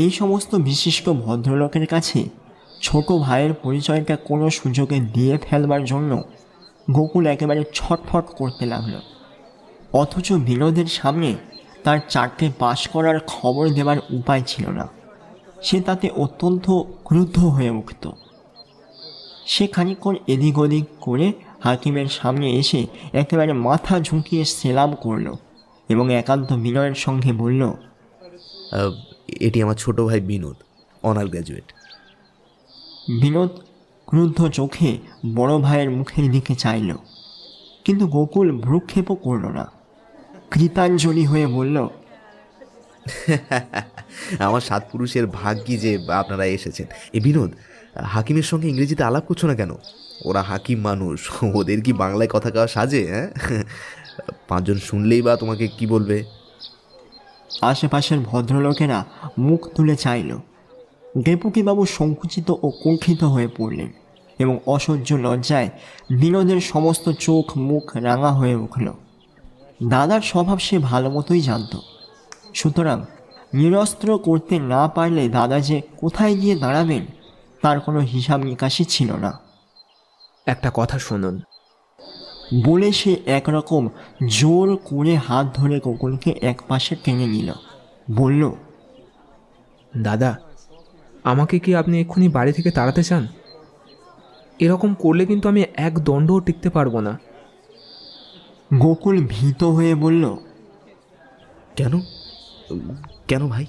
এই সমস্ত বিশিষ্ট ভদ্রলোকের কাছে ছোট ভাইয়ের পরিচয়টা কোনো সুযোগে দিয়ে ফেলবার জন্য গোকুল একেবারে ছটফট করতে লাগলো। অথচ বিনোদের সামনে তার 4টে পাশ করার খবর দেবার উপায় ছিল না। সে তাতে অত্যন্ত ক্রুদ্ধ হয়ে উঠত। সে খানিকক্ষণ এদিক ওদিক করে হাকিমের সামনে এসে একেবারে মাথা ঝুঁকিয়ে সেলাম করল এবং একান্ত বিনয়ের সঙ্গে বলল, এটি আমার ছোট ভাই বিনোদ, অনার গ্র্যাজুয়েট। বিনোদ ক্রুদ্ধ চোখে বড় ভাইয়ের মুখের দিকে চাইল, কিন্তু গোকুল ভ্রুক্ষেপও করল না। কৃতাঞ্জলি হয়ে বলল, আমার 7 পুরুষের ভাগ্যি যে আপনারা এসেছেন। এ বিনোদ, হাকিমের সঙ্গে ইংরেজিতে আলাপ করছো না কেন? ওরা হাকিম মানুষ, ওদের কি বাংলায় কথা কওয়া সাজে? হ্যাঁ, 5 জন শুনলেই বা তোমাকে কি বলবে? আশেপাশের ভদ্রলোকেরা মুখ তুলে চাইল। ডেপুটিবাবু সংকুচিত ও কুণ্ঠিত হয়ে পড়লেন এবং অসহ্য লজ্জায় বিনোদের সমস্ত চোখ মুখ রাঙা হয়ে উঠল। দাদার স্বভাব সে ভালো মতোই জানত, সুতরাং নিরস্ত্র করতে না পারলে দাদা যে কোথায় গিয়ে দাঁড়াবেন তার কোনো হিসাব নিকাশই ছিল না। একটা কথা শুনুন, বলে সে একরকম জোর করে হাত ধরে গোকুলকে এক পাশে টেনে নিল। বলল, দাদা, আমাকে কি আপনি এক্ষুনি বাড়ি থেকে তাড়াতে চান? এরকম করলে কিন্তু আমি এক দণ্ডও টিকতে পারবো না। গোকুল ভীত হয়ে বলল, কেন কেন ভাই?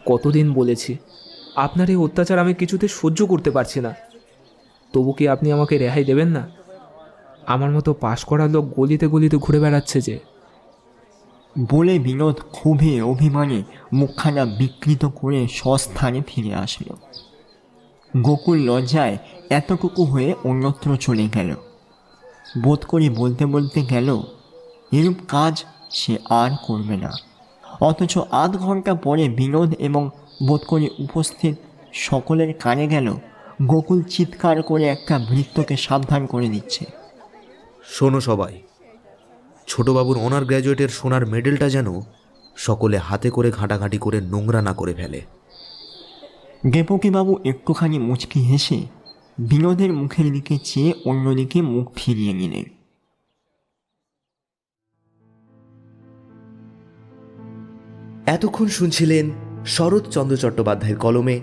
কতদিন বলেছি আপনার এই অত্যাচার আমি কিছুতে সহ্য করতে পারছি না, তবু কি আপনি আমাকে রেহাই দেবেন না? আমার মতো পাশ করা লোক গলিতে গলিতে ঘুরে বেড়াচ্ছে যে। বলে বিনোদ ক্ষোভে অভিমানে মুখখানা বিকৃত করে স্বস্থানে ফিরে আসল। গোকুল লজ্জায় এতটুকু হয়ে অন্যত্র চলে গেল। বোধ করে বলতে বলতে গেল, এরূপ কাজ সে আর করবে না। অথচ আধ ঘন্টা পরে বিনোদ এবং বোধ করে উপস্থিত সকলের কানে গেল গোকুল চিৎকার করে একটা ভৃত্যকে সাবধান করে দিচ্ছে। শোনো সবাই, ছোটবাবুর অনার গ্র্যাজুয়েটের সোনার মেডেলটা যেন সকলে হাতে করে ঘাঁটাঘাঁটি করে নোংরা না করে ফেলে। ডেপুটিবাবু একটুখানি মুচকি হেসে বিনোদের মুখের দিকে চেয়ে অন্যদিকে মুখ ফিরিয়ে নিলেন। এতক্ষণ শুনছিলেন শরৎচন্দ্র চট্টোপাধ্যায়ের কলমে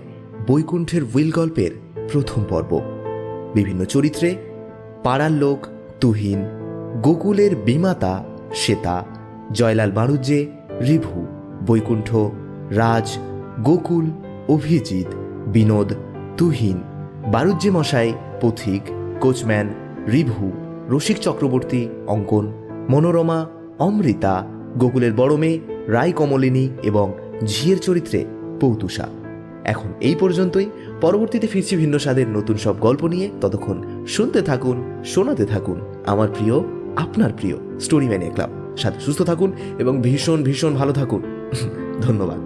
বৈকুণ্ঠের উইল গল্পের প্রথম পর্ব। বিভিন্ন চরিত্রে পাড়ার লোক তুহিন, গোকুলের বিমাতা শ্বেতা, জয়লাল বাণুজ্যে রিভু, বৈকুণ্ঠ, রাজ, গোকুল, অভিজিৎ, বিনোদ, তুহিন, বাণুজ্যে মশাই, পথিক, কোচম্যান, রিভু, রসিক চক্রবর্তী, অঙ্কন, মনোরমা, অমৃতা, গোকুলের বড় মেয়ে রায় কমলিনী এবং ঝিয়ের চরিত্রে পৌতুষা। এখন এই পর্যন্তই। পরবর্তীতে ফিরছি ভিন্ন স্বাদের নতুন সব গল্প নিয়ে। ততক্ষণ শুনতে থাকুন, শোনাতে থাকুন আমার প্রিয়, আপনার প্রিয় স্টোরি ম্যানিয়া ক্লাব। সাথে সুস্থ থাকুন এবং ভীষণ ভীষণ ভালো থাকুন। ধন্যবাদ।